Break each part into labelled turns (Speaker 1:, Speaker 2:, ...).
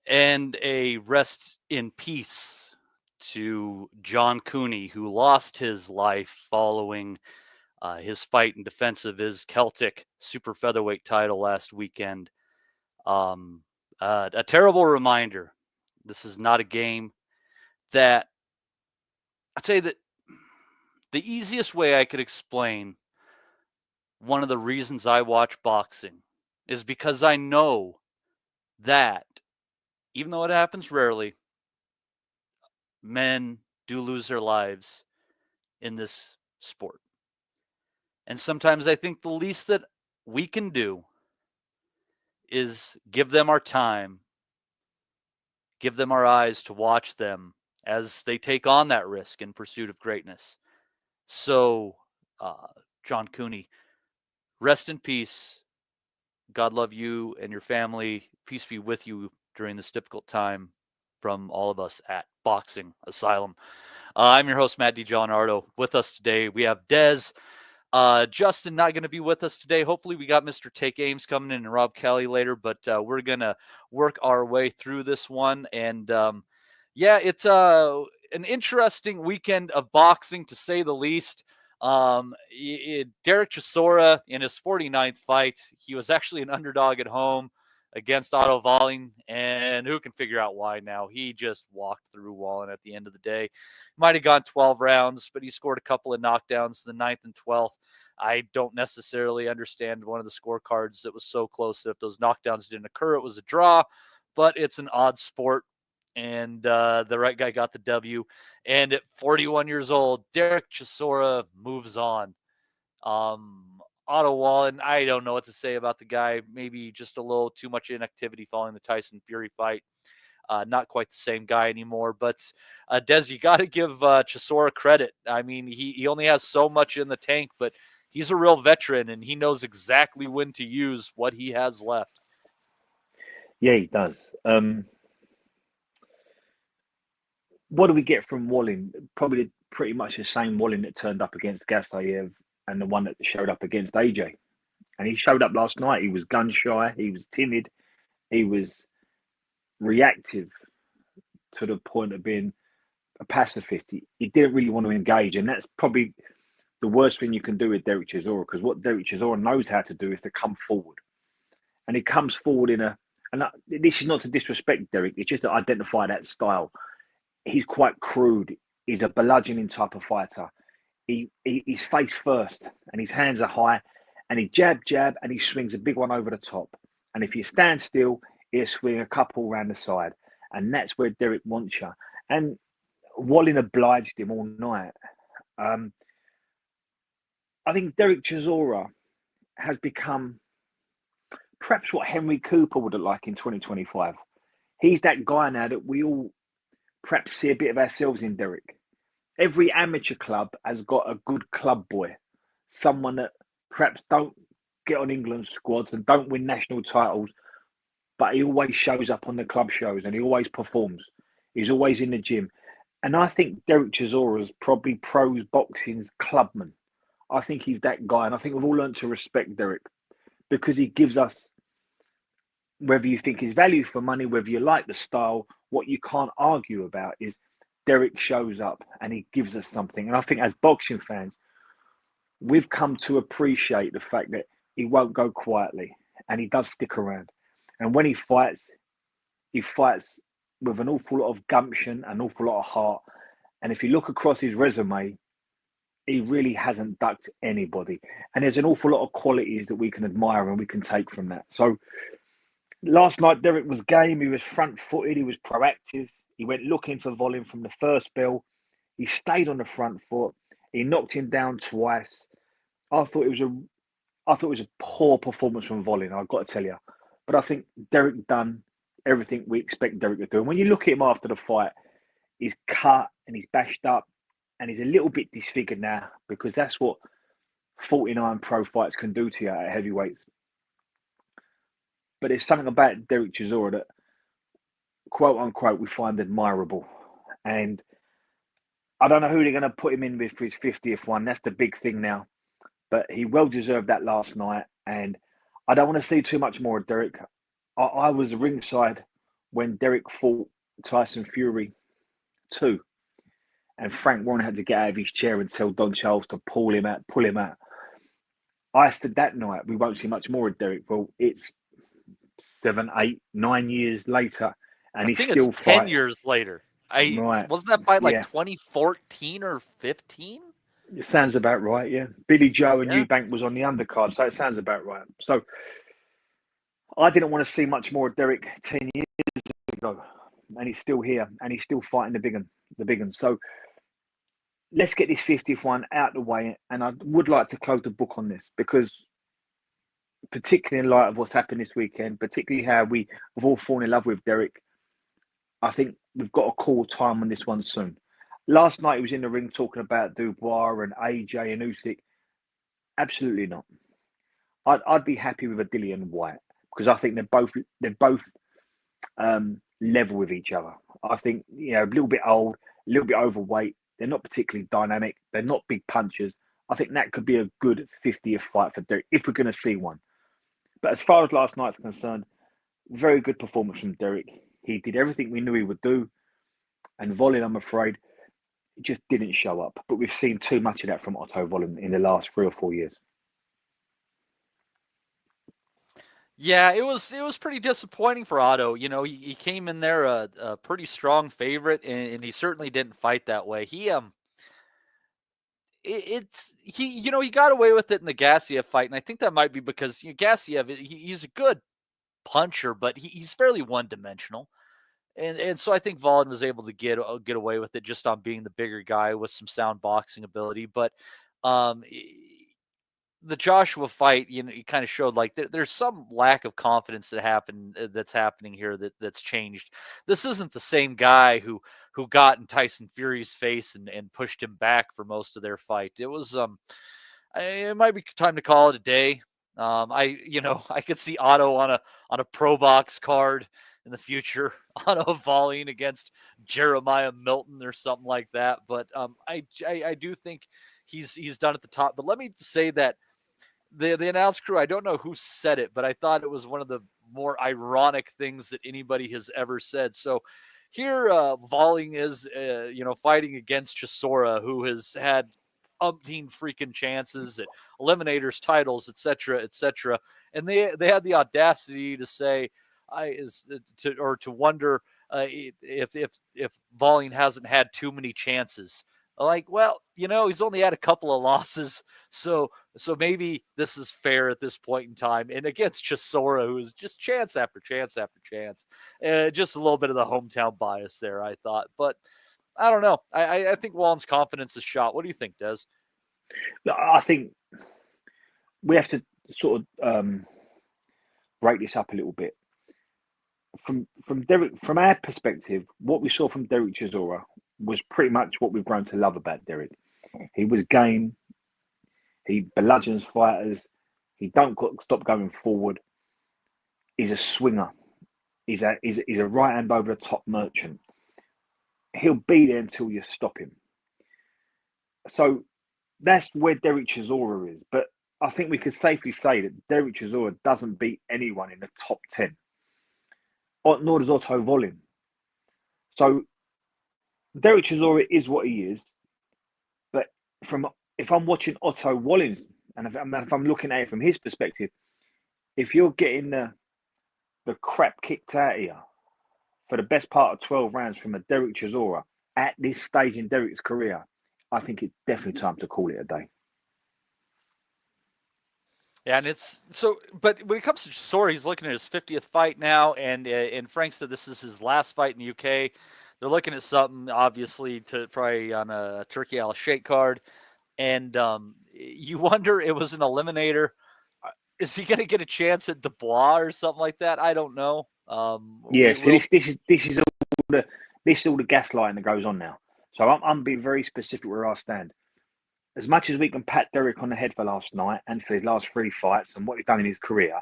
Speaker 1: And a rest in peace to John Cooney, who lost his life following his fight in defense of his Celtic super featherweight title last weekend. A terrible reminder. This is not a game that I'd say that the easiest way I could explain one of the reasons I watch boxing is because I know that even though it happens rarely, men do lose their lives in this sport. And sometimes I think the least that we can do is give them our time, give them our eyes to watch them as they take on that risk in pursuit of greatness. So, John Cooney, rest in peace. God love you and your family. Peace be with you during this difficult time from all of us at Boxing Asylum. I'm your host, Matt DiGianardo. With us today, we have Dez. Justin not going to be with us today. Hopefully we got Mr. Take Ames coming in and Rob Kelly later, but we're going to work our way through this one. And it's an interesting weekend of boxing, to say the least. Derek Chisora, in his 49th fight, he was actually an underdog at home against Wallen, and who can figure out why now? He just walked through Wallen at the end of the day. Might have gone 12 rounds, but he scored a couple of knockdowns, the 9th and 12th. I don't necessarily understand one of the scorecards that was so close that if those knockdowns didn't occur, it was a draw, but it's an odd sport, and the right guy got the W. And at 41 years old, Derek Chisora moves on. Otto Wallen, I don't know what to say about the guy. Maybe just a little too much inactivity following the Tyson Fury fight. Not quite the same guy anymore. But, Des, you got to give Chisora credit. I mean, he only has so much in the tank, but he's a real veteran, and he knows exactly when to use what he has left.
Speaker 2: Yeah, he does. What do we get from Wallen? Probably pretty much the same Wallen that turned up against Gasayev and the one that showed up against AJ. And he showed up last night. He was gun shy. He was timid. He was reactive to the point of being a pacifist. He didn't really want to engage. And that's probably the worst thing you can do with Derek Chisora, because what Derek Chisora knows how to do is to come forward. And he comes forward and this is not to disrespect Derek, it's just to identify that style. He's quite crude. He's a bludgeoning type of fighter. He's face first and his hands are high, and he jab, and he swings a big one over the top. And if you stand still, he'll swing a couple round the side. And that's where Derek wants you. And Wallen obliged him all night. I think Derek Chisora has become perhaps what Henry Cooper would have liked in 2025. He's that guy now that we all perhaps see a bit of ourselves in, Derek. Every amateur club has got a good club boy, someone that perhaps don't get on England's squads and don't win national titles, but he always shows up on the club shows and he always performs. He's always in the gym. And I think Derek Chisora is probably pro boxing's clubman. I think he's that guy. And I think we've all learned to respect Derek because he gives us, whether you think his value for money, whether you like the style, what you can't argue about is Derek shows up and he gives us something. And I think as boxing fans, we've come to appreciate the fact that he won't go quietly and he does stick around. And when he fights with an awful lot of gumption, an awful lot of heart. And if you look across his resume, he really hasn't ducked anybody. And there's an awful lot of qualities that we can admire and we can take from that. So last night, Derek was game. He was front-footed. He was proactive. He went looking for volume from the first bell. He stayed on the front foot. He knocked him down twice. I thought it was a poor performance from Volin, I've got to tell you. But I think Derek done everything we expect Derek to do. And when you look at him after the fight, he's cut and he's bashed up and he's a little bit disfigured now because that's what 49 pro fights can do to you at heavyweights. But there's something about Derek Chisora that, quote unquote, we find admirable. And I don't know who they're going to put him in with for his 50th one. That's the big thing now. But he well deserved that last night. And I don't want to see too much more of Derek. I was ringside when Derek fought Tyson Fury 2, and Frank Warren had to get out of his chair and tell Don Charles to pull him out. I said that night we won't see much more of Derek. Well, it's 7, 8, 9 years later, and
Speaker 1: I
Speaker 2: he's
Speaker 1: think it's
Speaker 2: still
Speaker 1: 10
Speaker 2: fighting.
Speaker 1: years later. I
Speaker 2: Right?
Speaker 1: wasn't that fight like
Speaker 2: Yeah,
Speaker 1: 2014 or 15?
Speaker 2: it sounds about right. Yeah, Billy Joe and
Speaker 1: Yeah.
Speaker 2: Eubank was on the undercard, so it sounds about right. So I didn't want to see much more of Derek 10 years ago, and he's still here, and he's still fighting the big one. So let's get this 50th one out the way, and I would like to close the book on this because, particularly in light of what's happened this weekend, particularly how we've all fallen in love with Derek, I think we've got to call time on this one soon. Last night he was in the ring talking about Dubois and AJ and Usyk. Absolutely not. I'd be happy with a Dillian White because I think they're both level with each other. I think a little bit old, a little bit overweight. They're not particularly dynamic. They're not big punchers. I think that could be a good 50th fight for Derek if we're going to see one. But as far as last night's concerned, very good performance from Derek. He did everything we knew he would do. And Wallen, I'm afraid, just didn't show up. But we've seen too much of that from Otto Wallen in the last 3 or 4 years.
Speaker 1: Yeah, it was pretty disappointing for Otto. He came in there a pretty strong favorite, and he certainly didn't fight that way. He got away with it in the Gassiev fight, and I think that might be because Gassiev he's a good puncher, but he's fairly one dimensional. And so I think Wallen was able to get away with it just on being the bigger guy with some sound boxing ability. But um, the Joshua fight, it kind of showed like there's some lack of confidence that's happening here that's changed. This isn't the same guy who got in Tyson Fury's face and pushed him back for most of their fight. It was it might be time to call it a day. I could see Otto on a ProBox card in the future, Otto volleying against Jeremiah Milton or something like that. But I do think he's done at the top. But let me say that the announce crew, I don't know who said it, but I thought it was one of the more ironic things that anybody has ever said. So here, volleying is, fighting against Chisora, who has had umpteen freaking chances at eliminators, titles, etc., and they had the audacity to say, to wonder if volleying hasn't had too many chances. Like, well, he's only had a couple of losses, so maybe this is fair at this point in time. And against Chisora, who is just chance after chance after chance, just a little bit of the hometown bias there, I thought. But I don't know. I think Wallen's confidence is shot. What do you think, Des?
Speaker 2: I think we have to sort of break this up a little bit. From Derek, from our perspective, what we saw from Derek Chisora was pretty much what we've grown to love about Derek. He was game. He bludgeons fighters. He don't stop going forward. He's a swinger. He's a right hand over the top merchant. He'll be there until you stop him. So that's where Derek Chisora is. But I think we could safely say that Derek Chisora doesn't beat anyone in the top 10. Nor does Otto Wallen. So Derek Chisora is what he is. But if I'm watching Otto Wallen, and if I'm looking at it from his perspective, if you're getting the crap kicked out of you for the best part of 12 rounds from a Derek Chisora at this stage in Derek's career, I think it's definitely time to call it a day.
Speaker 1: Yeah, and it's so. But when it comes to Chisora, he's looking at his 50th fight now, and Frank said this is his last fight in the UK. They're looking at something obviously to probably on a Turkey Al Sheikh card, and you wonder it was an eliminator. Is he going to get a chance at Dubois or something like that? I don't know.
Speaker 2: Yeah, so this is all the gaslighting that goes on now. So I'm being very specific where I stand. As much as we can pat Derek on the head for last night and for his last 3 fights and what he's done in his career,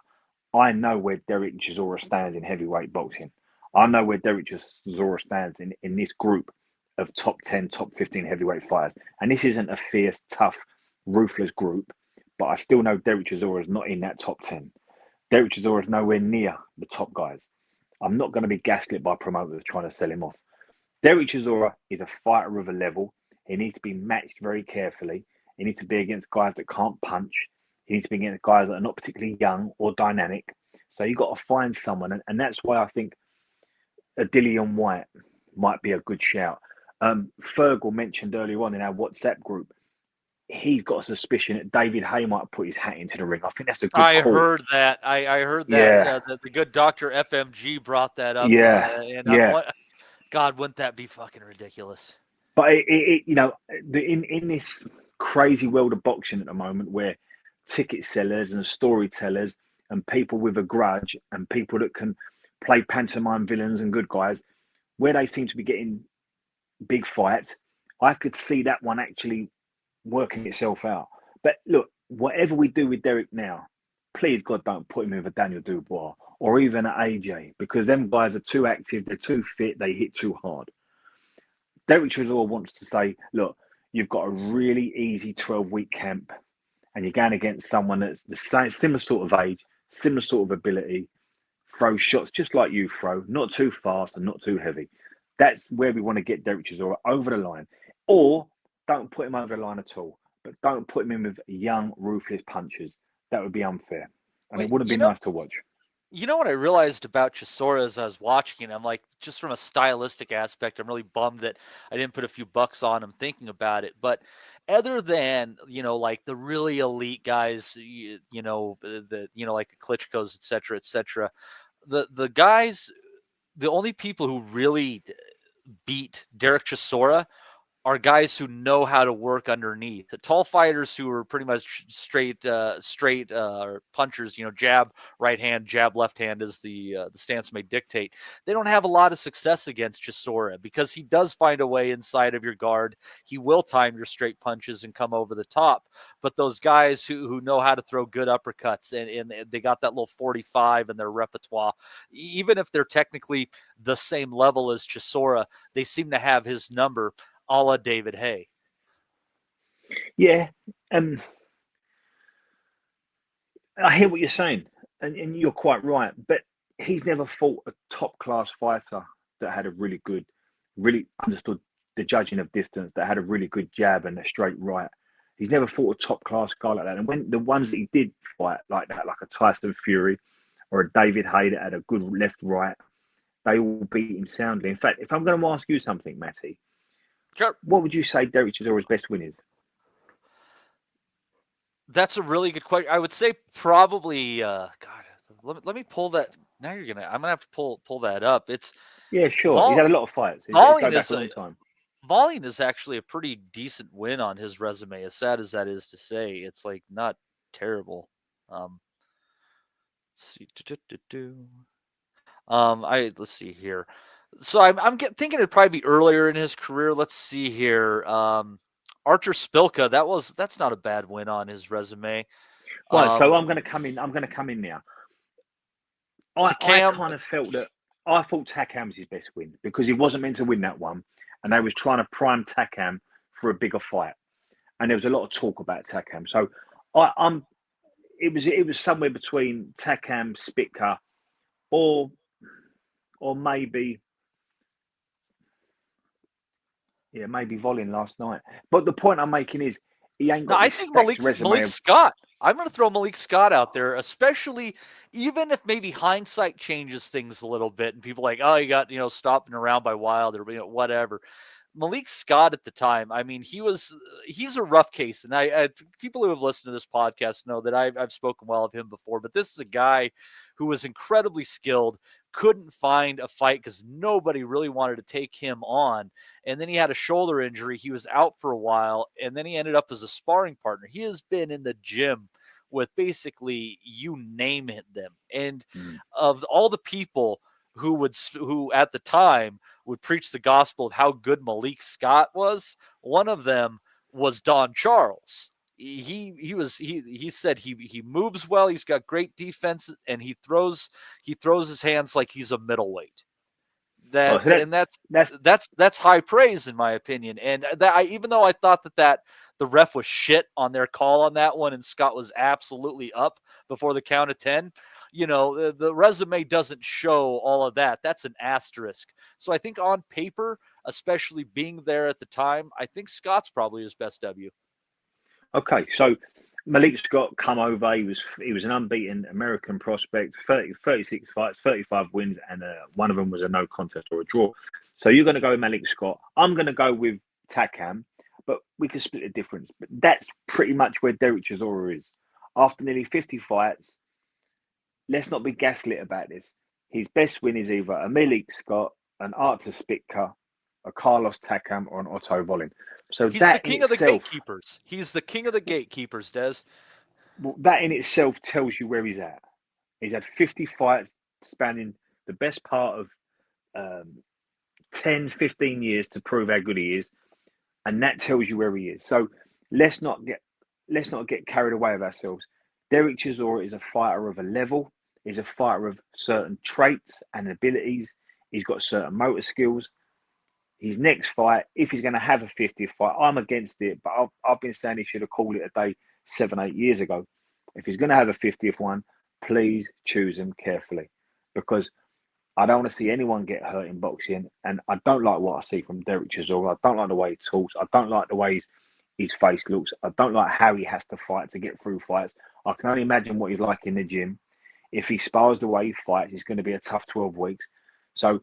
Speaker 2: I know where Derek Chisora stands in heavyweight boxing. I know where Derek Chisora stands in this group of top 10, top 15 heavyweight fighters. And this isn't a fierce, tough, ruthless group, but I still know Derek Chisora is not in that top 10. Derek Chisora is nowhere near the top guys. I'm not going to be gaslit by promoters trying to sell him off. Derek Chisora is a fighter of a level. He needs to be matched very carefully. He needs to be against guys that can't punch. He needs to be against guys that are not particularly young or dynamic. So you've got to find someone. And that's why I think a Dillian White might be a good shout. Fergal mentioned earlier on in our WhatsApp group, he's got a suspicion that David Hay might put his hat into the ring. I think that's a good call.
Speaker 1: Heard that. I heard that.
Speaker 2: Yeah.
Speaker 1: The good Dr. FMG brought that up. God, wouldn't that be fucking ridiculous?
Speaker 2: But in this crazy world of boxing at the moment, where ticket sellers and storytellers and people with a grudge and people that can play pantomime villains and good guys, where they seem to be getting big fights, I could see that one actually working itself out. But look, whatever we do with Derek now, please God, don't put him with a Daniel Dubois or even an AJ, because them guys are too active, they're too fit, they hit too hard. Derek Chisora wants to say, look, you've got a really easy 12-week camp and you're going against someone that's the same, similar sort of age, similar sort of ability, throw shots just like you throw, not too fast and not too heavy. That's where we want to get Derek Chisora over the line. Or don't put him over the line at all, but don't put him in with young, ruthless punchers. That would be unfair. And it wouldn't be nice to watch.
Speaker 1: You know what I realized about Chisora as I was watching him? Like, just from a stylistic aspect, I'm really bummed that I didn't put a few bucks on him thinking about it. But other than, like the really elite guys, like the Klitschko's, et cetera, the guys, the only people who really beat Derek Chisora are guys who know how to work underneath. The tall fighters who are pretty much straight punchers, jab right hand, jab left hand, as the stance may dictate. They don't have a lot of success against Chisora because he does find a way inside of your guard. He will time your straight punches and come over the top. But those guys who know how to throw good uppercuts and they got that little 45 in their repertoire, even if they're technically the same level as Chisora, they seem to have his number, a la David Hay.
Speaker 2: Yeah. I hear what you're saying, and you're quite right, but he's never fought a top-class fighter that had really understood the judging of distance, that had a really good jab and a straight right. He's never fought a top-class guy like that. And when the ones that he did fight like that, like a Tyson Fury or a David Hay that had a good left-right, they all beat him soundly. In fact, if I'm going to ask you something, Matty,
Speaker 1: sure,
Speaker 2: what would you say Derek Chisora's best win is?
Speaker 1: That's a really good question. I would say probably. Let me pull that. Now I'm gonna have to pull that up. It's
Speaker 2: sure. He's had a lot of fights.
Speaker 1: Wallen is actually a pretty decent win on his resume. As sad as that is to say, it's like not terrible. Let's see. Let's see here. So I'm thinking it'd probably be earlier in his career. Let's see here. Archer Spilka, that's not a bad win on his resume.
Speaker 2: Right, so I'm going to come in now. I kind of felt that I thought Takam was his best win because he wasn't meant to win that one, and they was trying to prime Takam for a bigger fight, and there was a lot of talk about Takam. So it was somewhere between Takam, Spitka, or maybe. Yeah, maybe Wallen last night. But the point I'm making is he ain't got.
Speaker 1: No, I think Malik Scott. I'm going to throw Malik Scott out there, especially even if maybe hindsight changes things a little bit and people are like, oh, you got, stopping around by Wilder, whatever. Malik Scott at the time, I mean, he's a rough case. And I people who have listened to this podcast know that I've spoken well of him before, but this is a guy who was incredibly skilled, couldn't find a fight because nobody really wanted to take him on. And then he had a shoulder injury. He was out for a while, and then he ended up as a sparring partner. He has been in the gym with basically you name it them. And of all the people who at the time would preach the gospel of how good Malik Scott was, one of them was Don Charles. He said he moves well, he's got great defense, and he throws his hands like he's a middleweight. That's high praise in my opinion. And even though I thought that the ref was shit on their call on that one, and Scott was absolutely up before the count of 10, the resume doesn't show all of that. That's an asterisk. So I think on paper, especially being there at the time, I think Scott's probably his best W.
Speaker 2: Okay, so Malik Scott come over. He was an unbeaten American prospect, 36 fights, 35 wins, and one of them was a no contest or a draw. So you're going to go with Malik Scott. I'm going to go with Takam, but we can split the difference. But that's pretty much where Derek Chisora is. After nearly 50 fights, let's not be gaslit about this. His best win is either a Malik Scott, an Artur Spitka, a Carlos Takam, or an Otto Wallen. So
Speaker 1: He's
Speaker 2: that
Speaker 1: the king
Speaker 2: in
Speaker 1: of the
Speaker 2: itself,
Speaker 1: gatekeepers. He's the king of the gatekeepers, Des.
Speaker 2: well, that in itself tells you where he's at. He's had 50 fights spanning the best part of um, 10, 15 years to prove how good he is, and that tells you where he is. So let's not get carried away with ourselves. Derek Chisora is a fighter of a level. He's a fighter of certain traits and abilities. He's got certain motor skills. His next fight, if he's going to have a 50th fight, I'm against it, but I've been saying he should have called it a day 7, 8 years ago. If he's going to have a 50th one, please choose him carefully, because I don't want to see anyone get hurt in boxing, and I don't like what I see from Derek Chisora. I don't like the way he talks. I don't like the way his face looks. I don't like how he has to fight to get through fights. I can only imagine what he's like in the gym. If he spars the way he fights, it's going to be a tough 12 weeks. So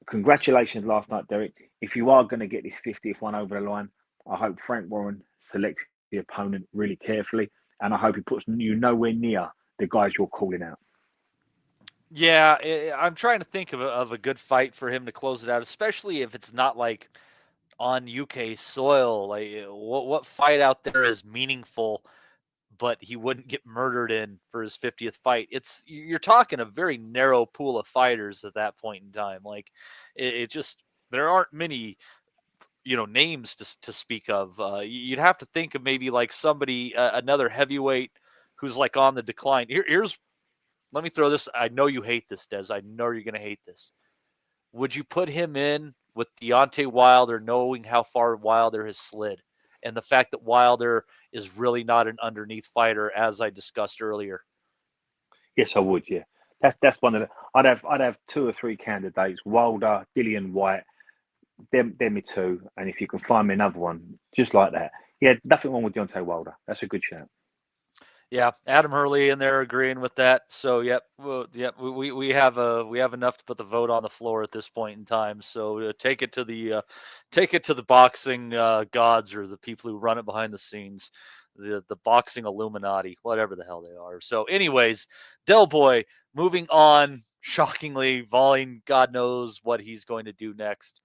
Speaker 2: congratulations last night, Derek. If you are going to get this 50th one over the line, I hope Frank Warren selects the opponent really carefully, and I hope he puts you nowhere near the guys you're calling out.
Speaker 1: Yeah, I'm trying to think of a good fight for him to close it out, especially if it's not like on UK soil. Like, what fight out there is meaningful, but he wouldn't get murdered in for his 50th fight? You're talking a very narrow pool of fighters at that point in time. Like, it just, there aren't many names to speak of. You'd have to think of maybe like somebody, another heavyweight who's like on the decline. Here's Let me throw this. I know you hate this, Des. I know you're going to hate this. Would you put him in with Deontay Wilder, knowing how far Wilder has slid, and the fact that Wilder is really not an underneath fighter, as I discussed earlier?
Speaker 2: Yes, I would. Yeah, that's one of the. I'd have 2 or 3 candidates: Wilder, Dillian White. Them me two. And if you can find me another one just like that, yeah, nothing wrong with Deontay Wilder. That's a good shout.
Speaker 1: Yeah, Adam Hurley in there agreeing with that. So, yep, we have enough to put the vote on the floor at this point in time. So take it to the boxing gods, or the people who run it behind the scenes, the boxing Illuminati, whatever the hell they are. So, anyways, Del Boy, moving on. Shockingly, Wallen, God knows what he's going to do next.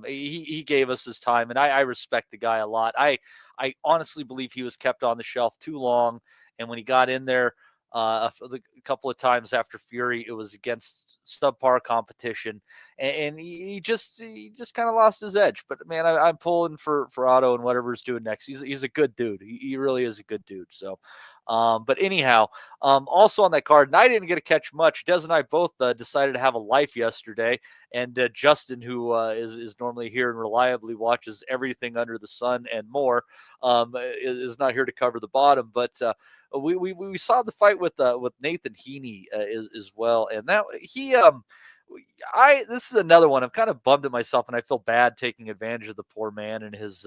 Speaker 1: He gave us his time, and I respect the guy a lot. I honestly believe he was kept on the shelf too long. And when he got in there a couple of times after Fury, it was against subpar competition, and he just kind of lost his edge. But man, I'm pulling for Otto and whatever's doing next. He's a good dude. He really is a good dude. So, but anyhow, also on that card, and I didn't get to catch much. Des and I both decided to have a life yesterday, and Justin, who is normally here and reliably watches everything under the sun and more, is not here to cover the bottom, but. We saw the fight with Nathan Heeney as well, and that this is another one. I'm kind of bummed at myself, and I feel bad taking advantage of the poor man and his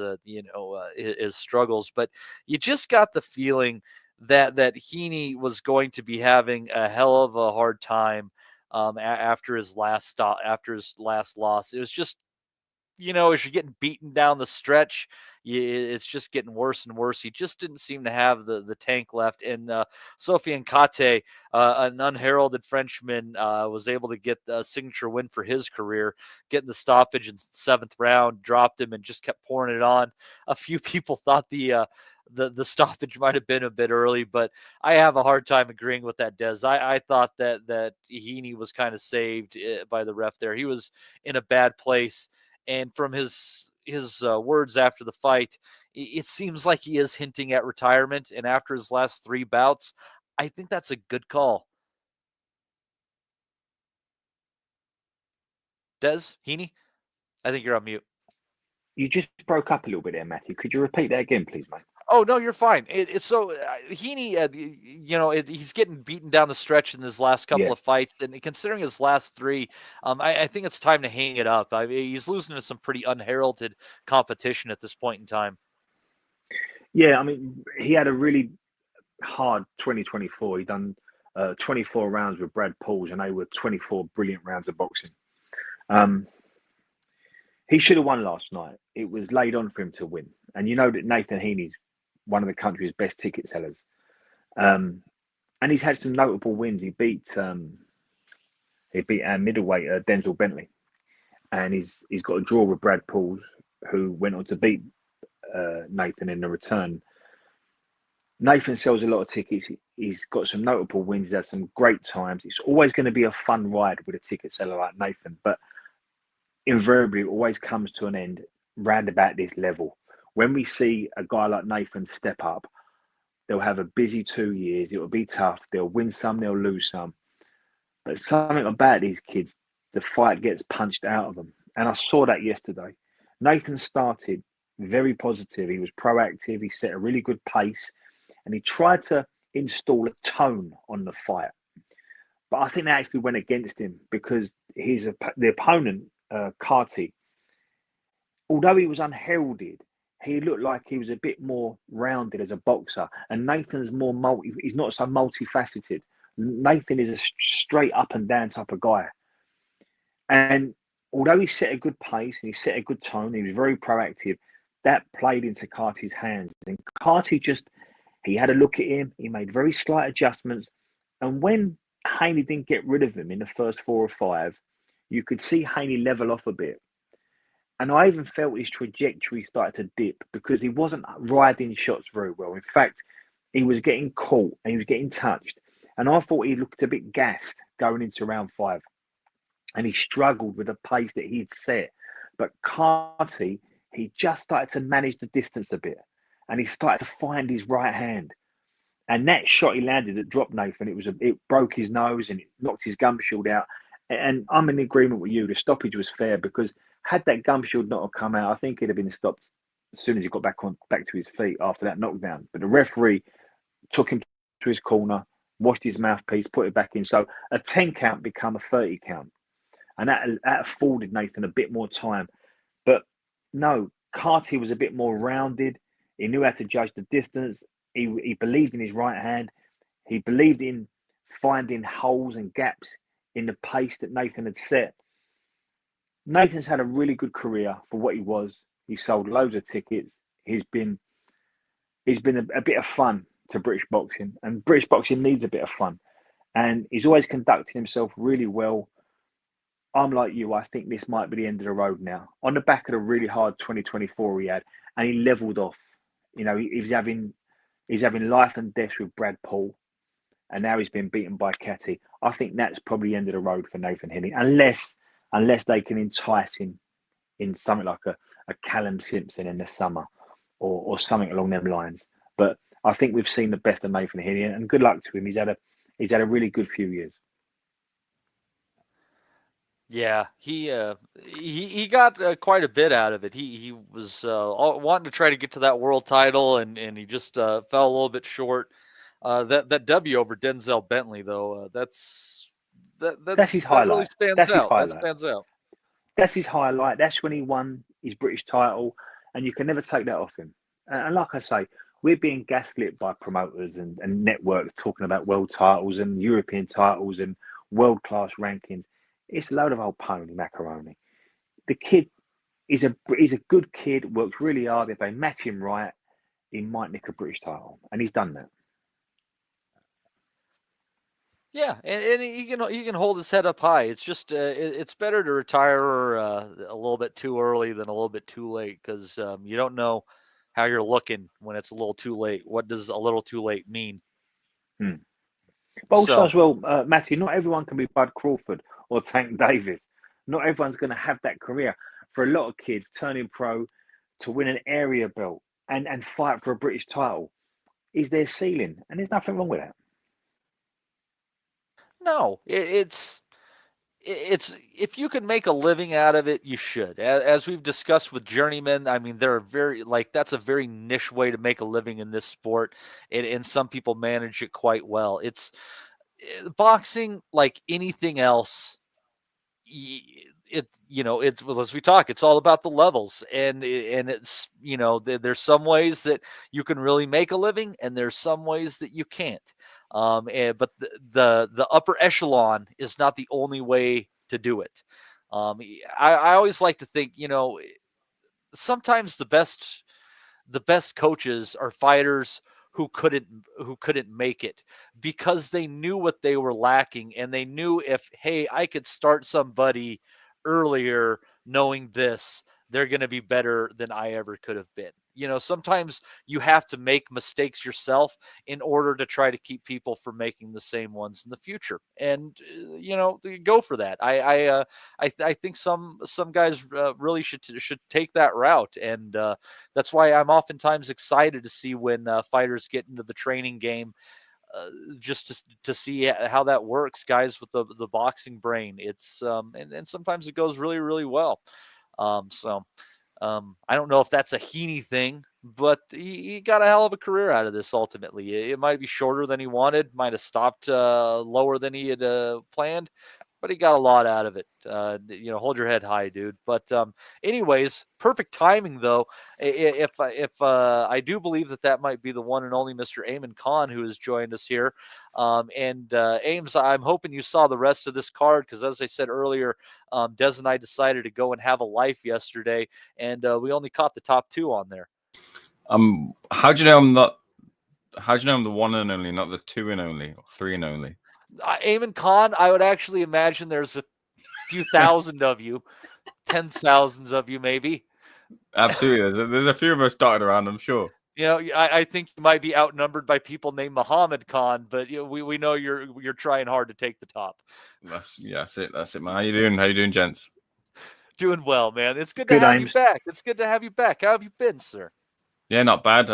Speaker 1: his struggles. But you just got the feeling that Heeney was going to be having a hell of a hard time after his last loss. It was just, as you're getting beaten down the stretch, it's just getting worse and worse. He just didn't seem to have the tank left. And Sofiane Kate, an unheralded Frenchman, was able to get a signature win for his career, getting the stoppage in the 7th round, dropped him, and just kept pouring it on. A few people thought the stoppage might have been a bit early, but I have a hard time agreeing with that, Des. I thought that Heeney was kind of saved by the ref there. He was in a bad place. And from his words after the fight, it seems like he is hinting at retirement. And after his last 3 bouts, I think that's a good call. Des, Heeney, I think you're on mute.
Speaker 2: You just broke up a little bit there, Matthew. Could you repeat that again, please, mate?
Speaker 1: Oh no, you're fine. It's so Heeney, he's getting beaten down the stretch in his last couple
Speaker 2: Yeah,
Speaker 1: of fights, and considering his last three, I think it's time to hang it up. I mean, he's losing to some pretty unheralded competition at this point in time.
Speaker 2: yeah. I mean, he had a really hard 2024. He done 24 rounds with Brad Pauls, and they were 24 brilliant rounds of boxing. Um, he should have won last night. It was laid on for him to win, and you know that Nathan Heaney's one of the country's best ticket sellers. Um, and he's had some notable wins. He beat our middleweight Denzel Bentley, and he's got a draw with Brad Pauls, who went on to beat Nathan in the return. Nathan sells a lot of tickets. He's got some notable wins. He's had some great times. It's always going to be a fun ride with a ticket seller like Nathan, but invariably it always comes to an end round about this level. When we see a guy like Nathan step up, they'll have a busy 2 years. It will be tough. They'll win some, they'll lose some. But something about these kids, the fight gets punched out of them. And I saw that yesterday. Nathan started very positive. He was proactive. He set a really good pace and he tried to install a tone on the fight. But I think that actually went against him because the opponent, Carty, although he was unheralded, he looked like he was a bit more rounded as a boxer. And Nathan's more he's not so multifaceted. Nathan is a straight up and down type of guy. And although he set a good pace and he set a good tone, he was very proactive. That played into Carty's hands. And Carty he had a look at him. He made very slight adjustments. And when Haney didn't get rid of him in the first 4 or 5, you could see Haney level off a bit. And I even felt his trajectory started to dip because he wasn't riding shots very well. In fact, he was getting caught and he was getting touched. And I thought he looked a bit gassed going into round 5. And he struggled with the pace that he'd set. But Carty, he just started to manage the distance a bit. And he started to find his right hand. And that shot he landed that dropped Nathan, it broke his nose and it knocked his gum shield out. And I'm in agreement with you. The stoppage was fair because had that gum shield not have come out, I think he'd have been stopped as soon as he got back to his feet after that knockdown. But the referee took him to his corner, washed his mouthpiece, put it back in. So a 10 count became a 30 count. And that afforded Nathan a bit more time. But no, Carty was a bit more rounded. He knew how to judge the distance. He believed in his right hand. He believed in finding holes and gaps in the pace that Nathan had set. Nathan's had a really good career for what he was. He sold loads of tickets. He's been a bit of fun to British boxing, and British boxing needs a bit of fun. And he's always conducted himself really well. I'm like you. I think this might be the end of the road now. On the back of the really hard 2024 he had, and he levelled off. You know, he's having life and death with Brad Paul, and now he's been beaten by Catty. I think that's probably the end of the road for Nathan Heeney, unless they can entice him in something like a Callum Simpson in the summer or something along them lines. But I think we've seen the best of Nathan Heeney, and good luck to him. He's had a really good few years.
Speaker 1: Yeah, he got quite a bit out of it. He was wanting to try to get to that world title, and he just fell a little bit short. That W over Denzel Bentley, though,
Speaker 2: That's his
Speaker 1: that really
Speaker 2: highlight.
Speaker 1: stands
Speaker 2: That's his
Speaker 1: out. That
Speaker 2: highlight.
Speaker 1: stands out.
Speaker 2: That's his highlight. That's when he won his British title, and you can never take that off him. And like I say, we're being gaslit by promoters and networks talking about world titles and European titles and world class rankings. It's a load of old pony macaroni. The kid he's a good kid, works really hard. If they match him right, he might nick a British title, and he's done that.
Speaker 1: Yeah, and he can hold his head up high. It's just it's better to retire a little bit too early than a little bit too late because you don't know how you're looking when it's a little too late. What does a little too late mean?
Speaker 2: Hmm. But also
Speaker 1: So
Speaker 2: as well, Matthew, not everyone can be Bud Crawford or Tank Davis. Not everyone's going to have that career. For a lot of kids, turning pro to win an area belt and fight for a British title is their ceiling, and there's nothing wrong with that.
Speaker 1: no, it's if you can make a living out of it, you should. As we've discussed with journeymen, I mean, they're very that's a very niche way to make a living in this sport, and some people manage it quite well. It's boxing, like anything else. It's well, as we talk, it's all about the levels, and it's there's some ways that you can really make a living, and there's some ways that you can't. But the upper echelon is not the only way to do it. I always like to think, sometimes the best coaches are fighters who couldn't make it because they knew what they were lacking, and they knew, if hey, I could start somebody earlier knowing this, they're going to be better than I ever could have been. Sometimes you have to make mistakes yourself in order to try to keep people from making the same ones in the future, and go for that. I think some guys really should take that route, and that's why I'm oftentimes excited to see when fighters get into the training game, just to see how that works. Guys with the boxing brain, it's and sometimes it goes really, really well. I don't know if that's a Heeney thing, but he got a hell of a career out of this. Ultimately, it might be shorter than he wanted, might have stopped lower than he had planned, but he got a lot out of it. Hold your head high, dude. But anyways, perfect timing though. If I do believe that might be the one and only Mr. Eamon Khan who has joined us here. And Ames, I'm hoping you saw the rest of this card, because as I said earlier, Des and I decided to go and have a life yesterday, and we only caught the top two on there.
Speaker 3: How do you know I'm not? How do you know I'm the one and only, not the two and only, or three and only?
Speaker 1: Eamon Khan, I would actually imagine there's a few thousand of you, 10,000s of you, maybe.
Speaker 3: Absolutely, there's a few of us dotted around, I'm sure.
Speaker 1: I think you might be outnumbered by people named Muhammad Khan, but we know you're trying hard to take the top.
Speaker 3: That's it, man. How you doing, gents?
Speaker 1: Doing well, man. It's good to have you back. It's good to have you back. How have you been, sir?
Speaker 3: Yeah, not bad.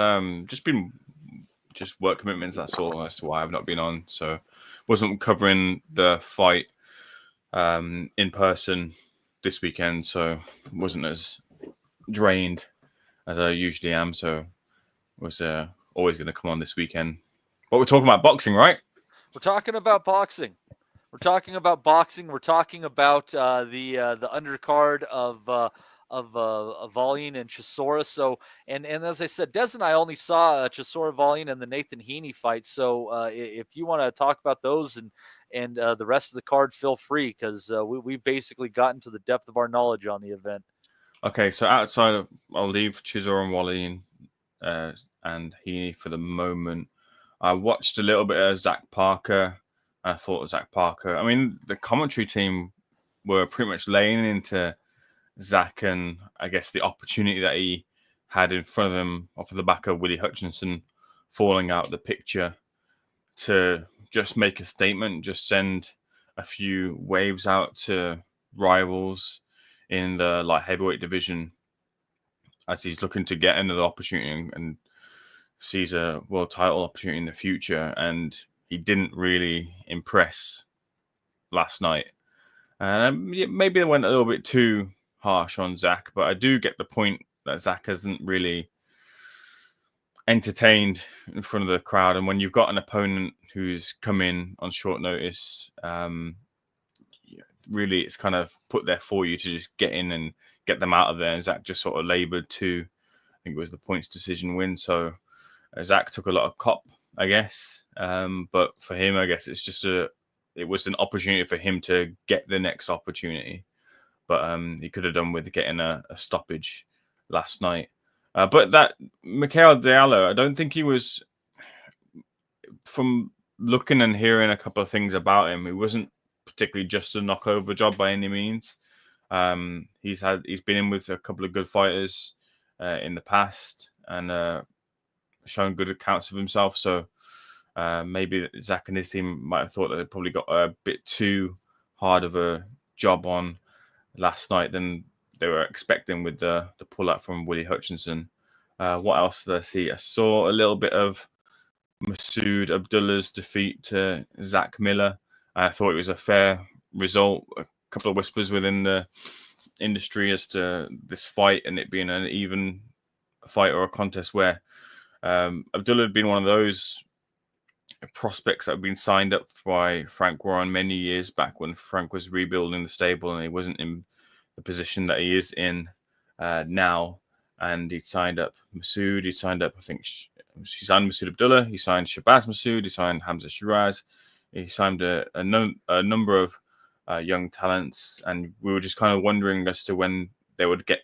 Speaker 3: Just work commitments. That's all. That's why I've not been on. So wasn't covering the fight in person this weekend, so wasn't as drained as I usually am. So was always going to come on this weekend. But we're talking about boxing, right?
Speaker 1: We're talking about boxing. We're talking about boxing. We're talking about the undercard of Wallen and Chisora. So, and as I said, Des and I only saw Chisora, Wallen, and the Nathan Heeney fight. So, if you want to talk about those and the rest of the card, feel free, because we've basically gotten to the depth of our knowledge on the event.
Speaker 3: Okay, so I'll leave Chisora and Wallen and Heeney for the moment. I watched a little bit of Zach Parker. I thought Zach Parker. I mean, the commentary team were pretty much laying into Zach, and I guess the opportunity that he had in front of him off of the back of Willie Hutchinson falling out of the picture, to just make a statement, just send a few waves out to rivals in the light heavyweight division as he's looking to get another opportunity and sees a world title opportunity in the future. And he didn't really impress last night. Maybe they went a little bit too harsh on Zach, but I do get the point that Zach hasn't really entertained in front of the crowd. And when you've got an opponent who's come in on short notice, really it's kind of put there for you to just get in and get them out of there. And Zach just sort of laboured to, I think it was the points decision win. So Zach took a lot of cop, I guess. But for him, I guess it was an opportunity for him to get the next opportunity. But he could have done with getting a stoppage last night. But that Michael Diallo, I don't think he was, from looking and hearing a couple of things about him, he wasn't particularly just a knockover job by any means. He's been in with a couple of good fighters in the past and shown good accounts of himself. So maybe Zach and his team might have thought that they probably got a bit too hard of a job on last night than they were expecting with the pull-out from Willie Hutchinson. What else did I see? I saw a little bit of Masood Abdullah's defeat to Zach Miller. I thought it was a fair result. couple of whispers within the industry as to this fight and it being an even fight or a contest where Abdullah had been one of those prospects that had been signed up by Frank Warren many years back when Frank was rebuilding the stable and he wasn't in the position that he is in now. And he'd signed up Masood, he signed up, I think, he signed Masood Abdullah, he signed Shabazz Masood, he signed Hamza Shiraz, he signed a number of young talents, and we were just kind of wondering as to when they would get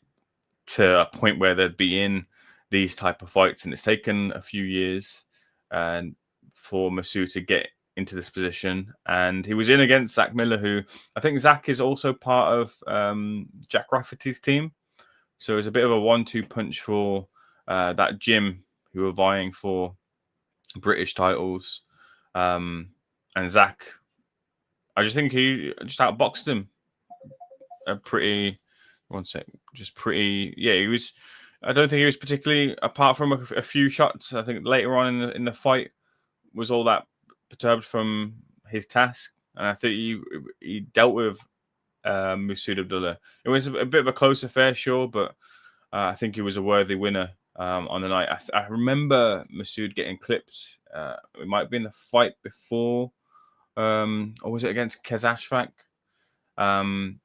Speaker 3: to a point where they'd be in these type of fights, and it's taken a few years and for Masood to get into this position, and he was in against Zach Miller, who I think Zach is also part of Jack Rafferty's team. So it's a bit of a 1-2 punch for that gym who were vying for British titles. And Zach, I just think he just outboxed him. Yeah, he was. I don't think he was particularly, apart from a few shots. I think later on in the fight was all that perturbed from his task, and I think he dealt with Masood Abdullah. It was a bit of a close affair, sure, but I think he was a worthy winner on the night. I remember Masood getting clipped. It might have been the fight before, or was it against Kazashvak? And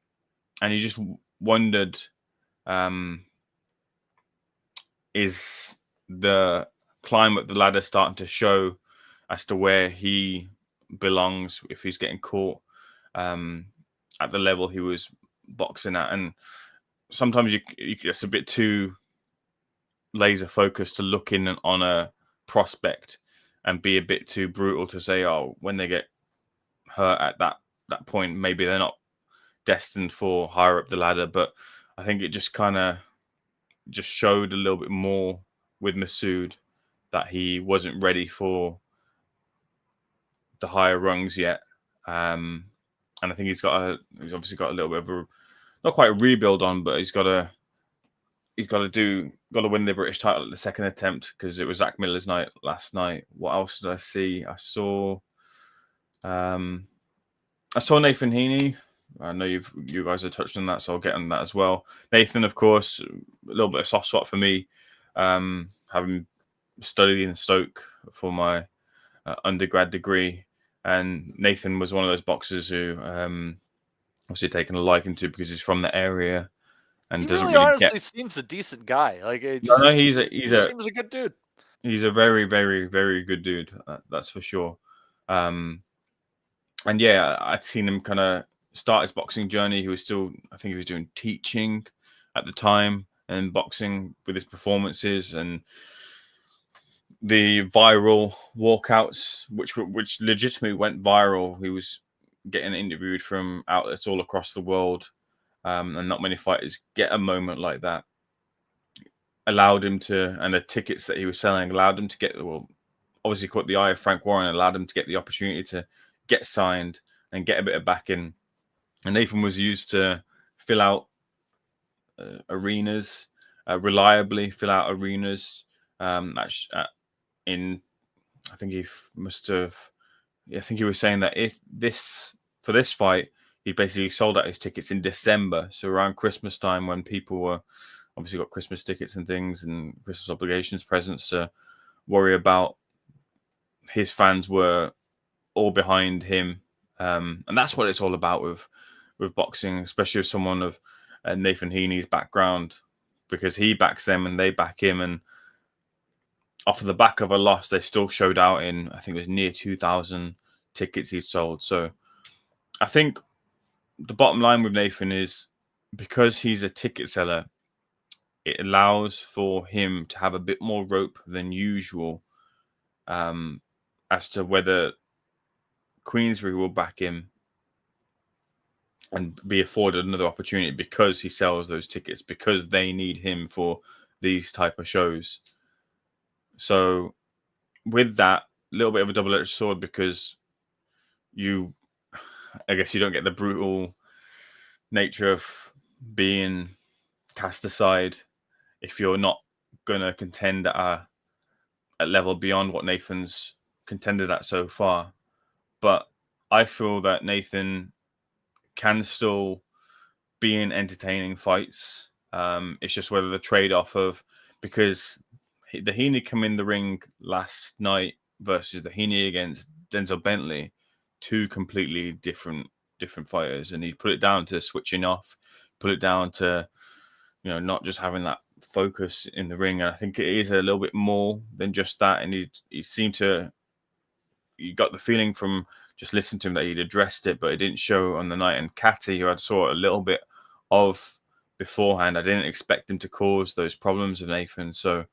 Speaker 3: you just wondered, is the climb up the ladder starting to show as to where he belongs if he's getting caught at the level he was boxing at? And sometimes you it's a bit too laser focused to look in on a prospect and be a bit too brutal to say, oh, when they get hurt at that point, maybe they're not destined for higher up the ladder. But I think it just kind of just showed a little bit more with Masood that he wasn't ready for the higher rungs yet. And I think he's obviously got a little bit of a, not quite a rebuild on, but he's got to win the British title at the second attempt, because it was Zach Miller's night last night. What else did I see? I saw Nathan Heeney. I know you guys have touched on that, so I'll get on that as well. Nathan, of course, a little bit of soft spot for me, having studied in Stoke for my undergrad degree, and Nathan was one of those boxers who obviously taken a liking to because he's from the area and
Speaker 1: he
Speaker 3: doesn't
Speaker 1: really honestly
Speaker 3: get.
Speaker 1: seems a decent guy. Like,
Speaker 3: He
Speaker 1: seems a good dude.
Speaker 3: He's a very, very, very good dude. That's for sure. And yeah, I'd seen him kind of start his boxing journey. He was still, I think he was doing teaching at the time and boxing with his performances and the viral walkouts, which legitimately went viral. He was getting interviewed from outlets all across the world, and not many fighters get a moment like that. Allowed him to, and the tickets that he was selling allowed him to get, well, obviously caught the eye of Frank Warren, allowed him to get the opportunity to get signed and get a bit of backing. And Nathan was used to fill out arenas, reliably fill out arenas. I think he must have. I think he was saying that for this fight, he basically sold out his tickets in December, so around Christmas time, when people were obviously got Christmas tickets and things and Christmas obligations, presents to worry about. His fans were all behind him, and that's what it's all about with boxing, especially with someone of Nathan Heeney's background, because he backs them and they back him, and off of the back of a loss, they still showed out in, I think it was near 2,000 tickets he sold. So I think the bottom line with Nathan is, because he's a ticket seller, it allows for him to have a bit more rope than usual as to whether Queensbury will back him and be afforded another opportunity because he sells those tickets, because they need him for these type of shows. So with that, a little bit of a double-edged sword, because I guess you don't get the brutal nature of being cast aside if you're not going to contend at a level beyond what Nathan's contended at so far. But I feel that Nathan can still be in entertaining fights. It's just whether the trade-off of, because the Heeney come in the ring last night versus the Heeney against Denzel Bentley, two completely different fighters, and he put it down to switching off, put it down to, you know, not just having that focus in the ring. And I think it is a little bit more than just that. And he seemed to, you got the feeling from just listening to him that he'd addressed it, but it didn't show on the night. And Catty, who I saw a little bit of beforehand, I didn't expect him to cause those problems with Nathan. So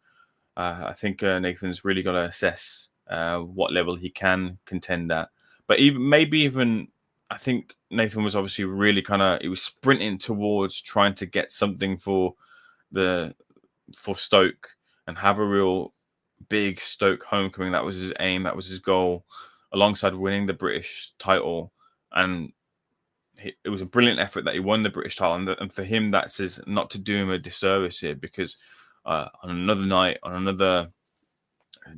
Speaker 3: I think Nathan's really got to assess what level he can contend at. But even I think Nathan was obviously really he was sprinting towards trying to get something for Stoke and have a real big Stoke homecoming. That was his aim. That was his goal, alongside winning the British title. And it was a brilliant effort that he won the British title. And for him, that's not to do him a disservice here, because on another night, on another,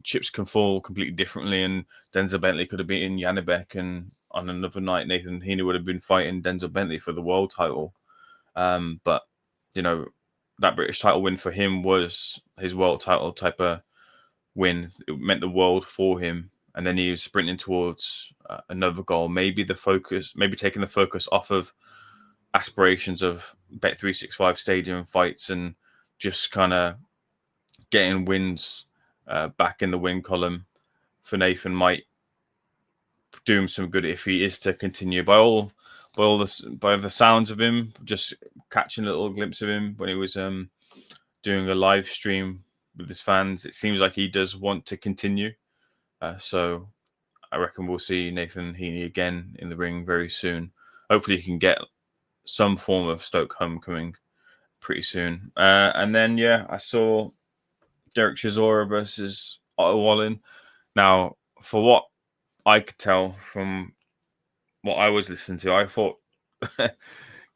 Speaker 3: chips can fall completely differently. And Denzel Bentley could have been in Janibek, and on another night, Nathan Heeney would have been fighting Denzel Bentley for the world title. But, you know, that British title win for him was his world title type of win. It meant the world for him. And then he was sprinting towards another goal. Maybe taking the focus off of aspirations of Bet365 stadium fights and just kind of getting wins back in the win column for Nathan might do him some good if he is to continue. By the sounds of him, just catching a little glimpse of him when he was doing a live stream with his fans, it seems like he does want to continue. So I reckon we'll see Nathan Heeney again in the ring very soon. Hopefully he can get some form of Stoke homecoming pretty soon. And then, I saw Derek Chisora versus Otto Wallen. Now, for what I could tell from what I was listening to, I thought,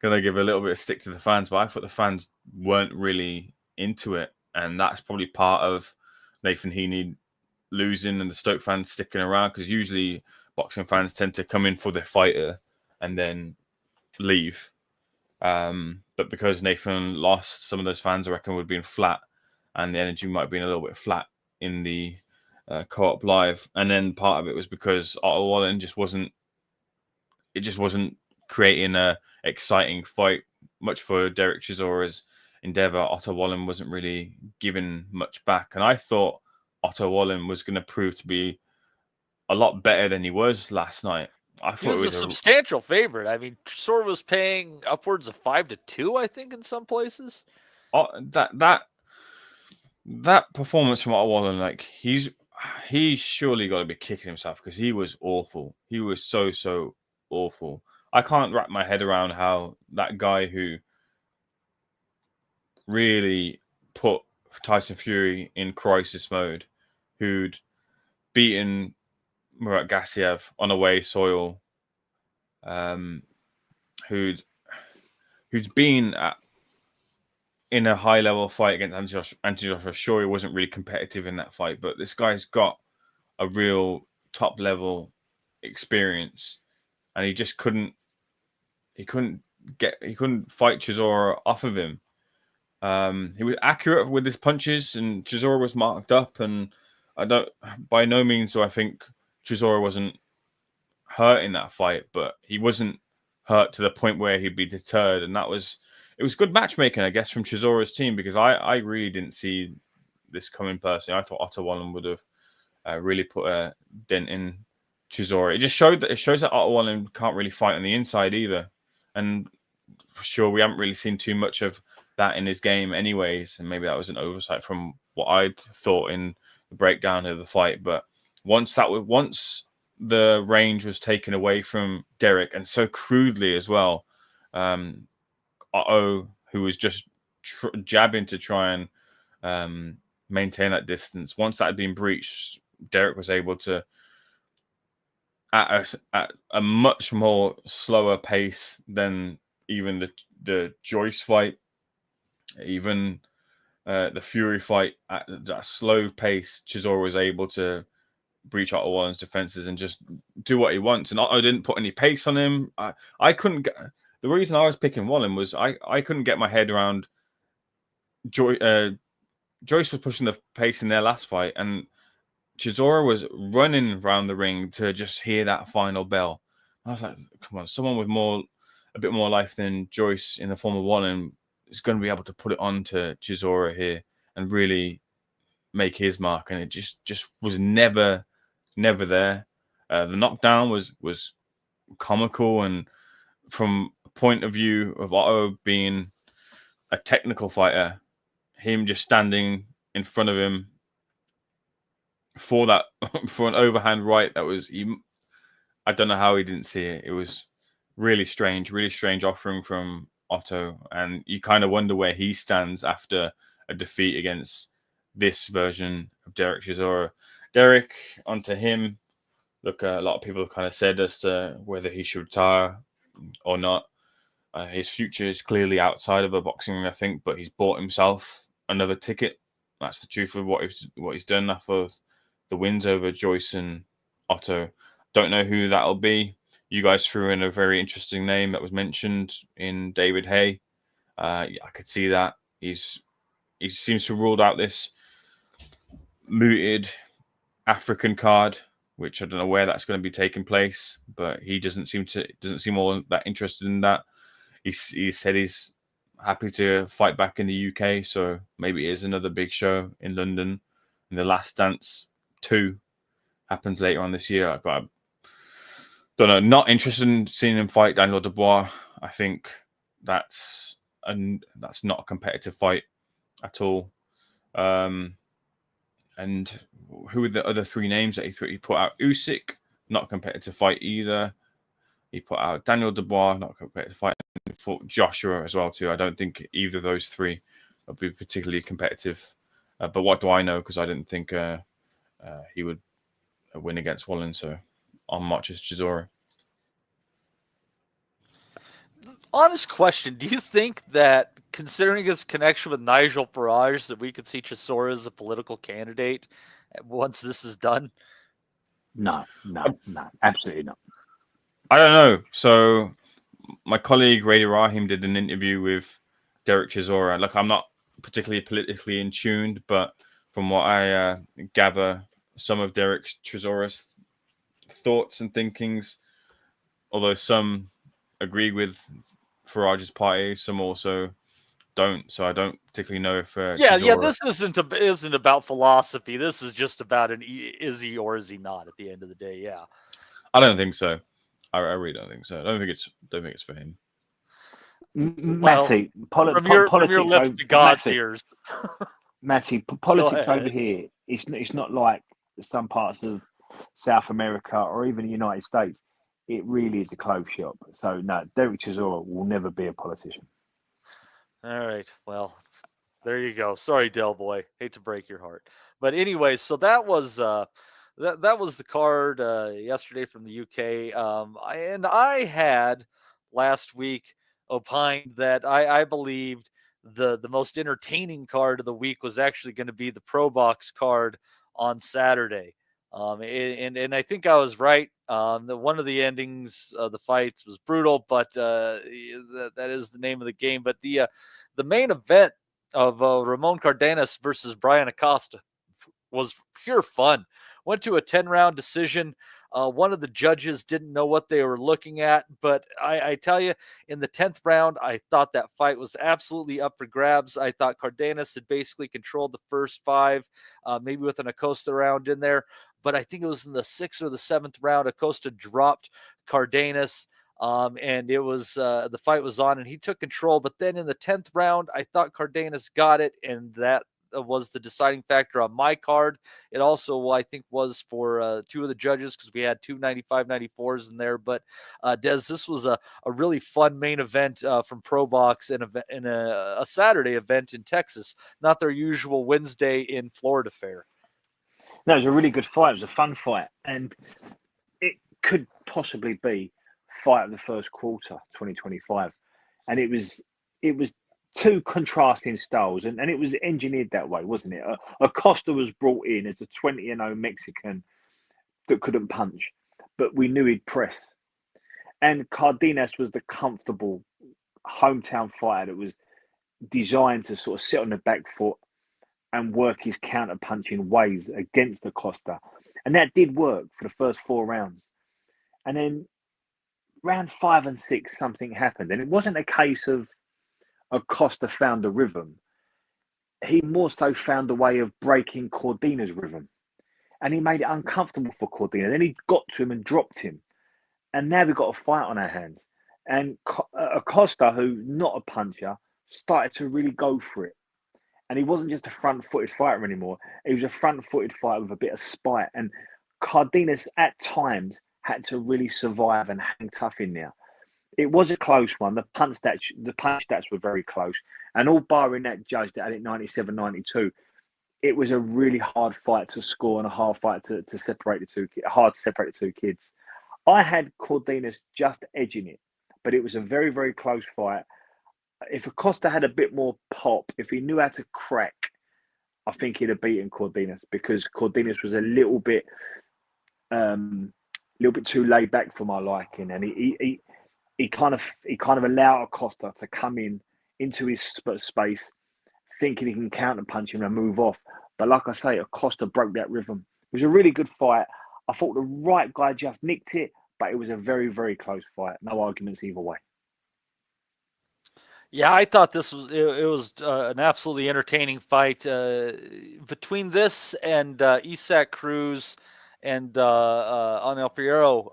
Speaker 3: gonna give a little bit of stick to the fans, but I thought the fans weren't really into it. And that's probably part of Nathan Heeney losing and the Stoke fans sticking around, because usually boxing fans tend to come in for their fighter and then leave. But because Nathan lost, some of those fans, I reckon, would have been flat, and the energy might have been a little bit flat in the co-op live. And then part of it was because Otto Wallen just wasn't creating a exciting fight much for Derek Chisora's endeavour. Otto Wallen wasn't really giving much back, and I thought Otto Wallen was going to prove to be a lot better than he was last night. I thought
Speaker 1: he was a substantial favorite. I mean, Chisora was paying upwards of 5-2, I think, in some places.
Speaker 3: That performance from Otto Wallen, like he's surely got to be kicking himself, because he was awful. He was so awful. I can't wrap my head around how that guy who really put Tyson Fury in crisis mode, who'd beaten Murat Gassiev on away soil, who'd been in a high level fight against Anthony Joshua. Sure, he wasn't really competitive in that fight, but this guy's got a real top level experience, and he just couldn't fight Chisora off of him. He was accurate with his punches, and Chisora was marked up, and by no means do I think Chisora wasn't hurt in that fight, but he wasn't hurt to the point where he'd be deterred. And it was good matchmaking, I guess, from Chisora's team, because I really didn't see this coming personally. I thought Otto Wallen would have really put a dent in Chisora. It shows that Otto Wallen can't really fight on the inside either. And for sure, we haven't really seen too much of that in his game anyways, and maybe that was an oversight from what I thought in the breakdown of the fight. But once the range was taken away from Derek, and so crudely as well, Otto, who was just jabbing to try and maintain that distance, once that had been breached, Derek was able to, at a much more slower pace than even the Joyce fight, even the Fury fight, at that slow pace, Chisora was able to breach Otto Wallen's defenses and just do what he wants. And I didn't put any pace on him. I couldn't get, the reason I was picking Wallen was I couldn't get my head around Joyce was pushing the pace in their last fight, and Chisora was running around the ring to just hear that final bell. I was like, come on, someone with a bit more life than Joyce in the form of Wallen is going to be able to put it on to Chisora here and really make his mark. And it just was never there. The knockdown was comical, and from a point of view of Otto being a technical fighter, him just standing in front of him for an overhand right that was, I don't know how he didn't see it. It was really strange offering from Otto, and you kind of wonder where he stands after a defeat against this version of Derek Chisora. Derek, onto him. Look, a lot of people have kind of said as to whether he should retire or not. His future is clearly outside of a boxing ring, I think, but he's bought himself another ticket. That's the truth of what he's done off of the wins over Joyce and Otto. Don't know who that'll be. You guys threw in a very interesting name that was mentioned in David Hay. I could see that. He seems to have ruled out this mooted African card, which I don't know where that's going to be taking place, but he doesn't seem all that interested in that. He said he's happy to fight back in the UK, so maybe it is another big show in London. And the Last Dance 2 happens later on this year. But I don't know. Not interested in seeing him fight Daniel Dubois. I think that's not a competitive fight at all. And who were the other three names that he put out? Usyk, not a competitive fight either. He put out Daniel Dubois, not a competitive fight. He fought Joshua as well too. I don't think either of those three would be particularly competitive. But what do I know? Because I didn't think he would win against Wallen. So on marches Chisora.
Speaker 1: Honest question: do you think that, considering his connection with Nigel Farage, that we could see Chisora as a political candidate once this is done?
Speaker 2: No, absolutely not.
Speaker 3: I don't know. So my colleague Rady Rahim did an interview with Derek Chisora. Look, I'm not particularly politically in tune, but from what I gather, some of Derek Chisora's thoughts and thinkings, although some agree with Farage's party, some also don't. So I don't particularly know if Chisora...
Speaker 1: This isn't about philosophy. This is just about is he or is he not at the end of the day. Yeah,
Speaker 3: I don't think so. I really don't think so. I don't think it's for him.
Speaker 2: Matty,
Speaker 1: from your lips to God's ears.
Speaker 2: Matty, politics over here, it's not like some parts of South America or even the United States. It really is a closed shop. So no, Derek Chisora will never be a politician.
Speaker 1: All right. Well, there you go. Sorry, Del Boy. Hate to break your heart. But anyway, so that was that was the card yesterday from the UK. And I had last week opined that I believed the most entertaining card of the week was actually going to be the ProBox card on Saturday. And I think I was right. One of the endings of the fights was brutal, but that is the name of the game. But the main event of Ramon Cardenas versus Brian Acosta was pure fun. Went to a 10-round decision. One of the judges didn't know what they were looking at, but I tell you, in the 10th round, I thought that fight was absolutely up for grabs. I thought Cardenas had basically controlled the first 5, maybe with an Acosta round in there. But I think it was in the 6th or the 7th round, Acosta dropped Cardenas, and it was the fight was on, and he took control. But then in the 10th round, I thought Cardenas got it, and that was the deciding factor on my card. It also, I think, was for 2 of the judges because we had 2 95-94s in there. But Des, this was a really fun main event from ProBox in a Saturday event in Texas, not their usual Wednesday in Florida fare.
Speaker 2: No, it was a really good fight. It was a fun fight, and it could possibly be fight of the first quarter 2025. And it was 2 contrasting styles, and it was engineered that way, wasn't it? Acosta was brought in as a 20-0 Mexican that couldn't punch, but we knew he'd press. And Cardenas was the comfortable hometown fighter that was designed to sort of sit on the back foot and work his counter punching ways against Acosta. And that did work for the first 4 rounds. And then round 5 and 6, something happened. And it wasn't a case of Acosta found a rhythm. He more so found a way of breaking Cordena's rhythm. And he made it uncomfortable for Cordena. Then he got to him and dropped him. And now we've got a fight on our hands. And Acosta, who's not a puncher, started to really go for it. And he wasn't just a front-footed fighter anymore. He was a front-footed fighter with a bit of spite. And Cardenas, at times, had to really survive and hang tough in there. It was a close one. The punch stats were very close. And all barring that judge that had it 97-92, it was a really hard fight to score and a hard fight to separate the two. Hard to separate the two kids. I had Cardenas just edging it, but it was a very, very close fight. If Acosta had a bit more pop, if he knew how to crack, I think he'd have beaten Cardenas, because Cardenas was a little bit too laid back for my liking, and he kind of allowed Acosta to come into his space, thinking he can counter punch him and move off. But like I say, Acosta broke that rhythm. It was a really good fight. I thought the right guy just nicked it, but it was a very, very close fight. No arguments either way.
Speaker 1: Yeah, I thought this was an absolutely entertaining fight between this and Isaac Cruz and Anel Fierro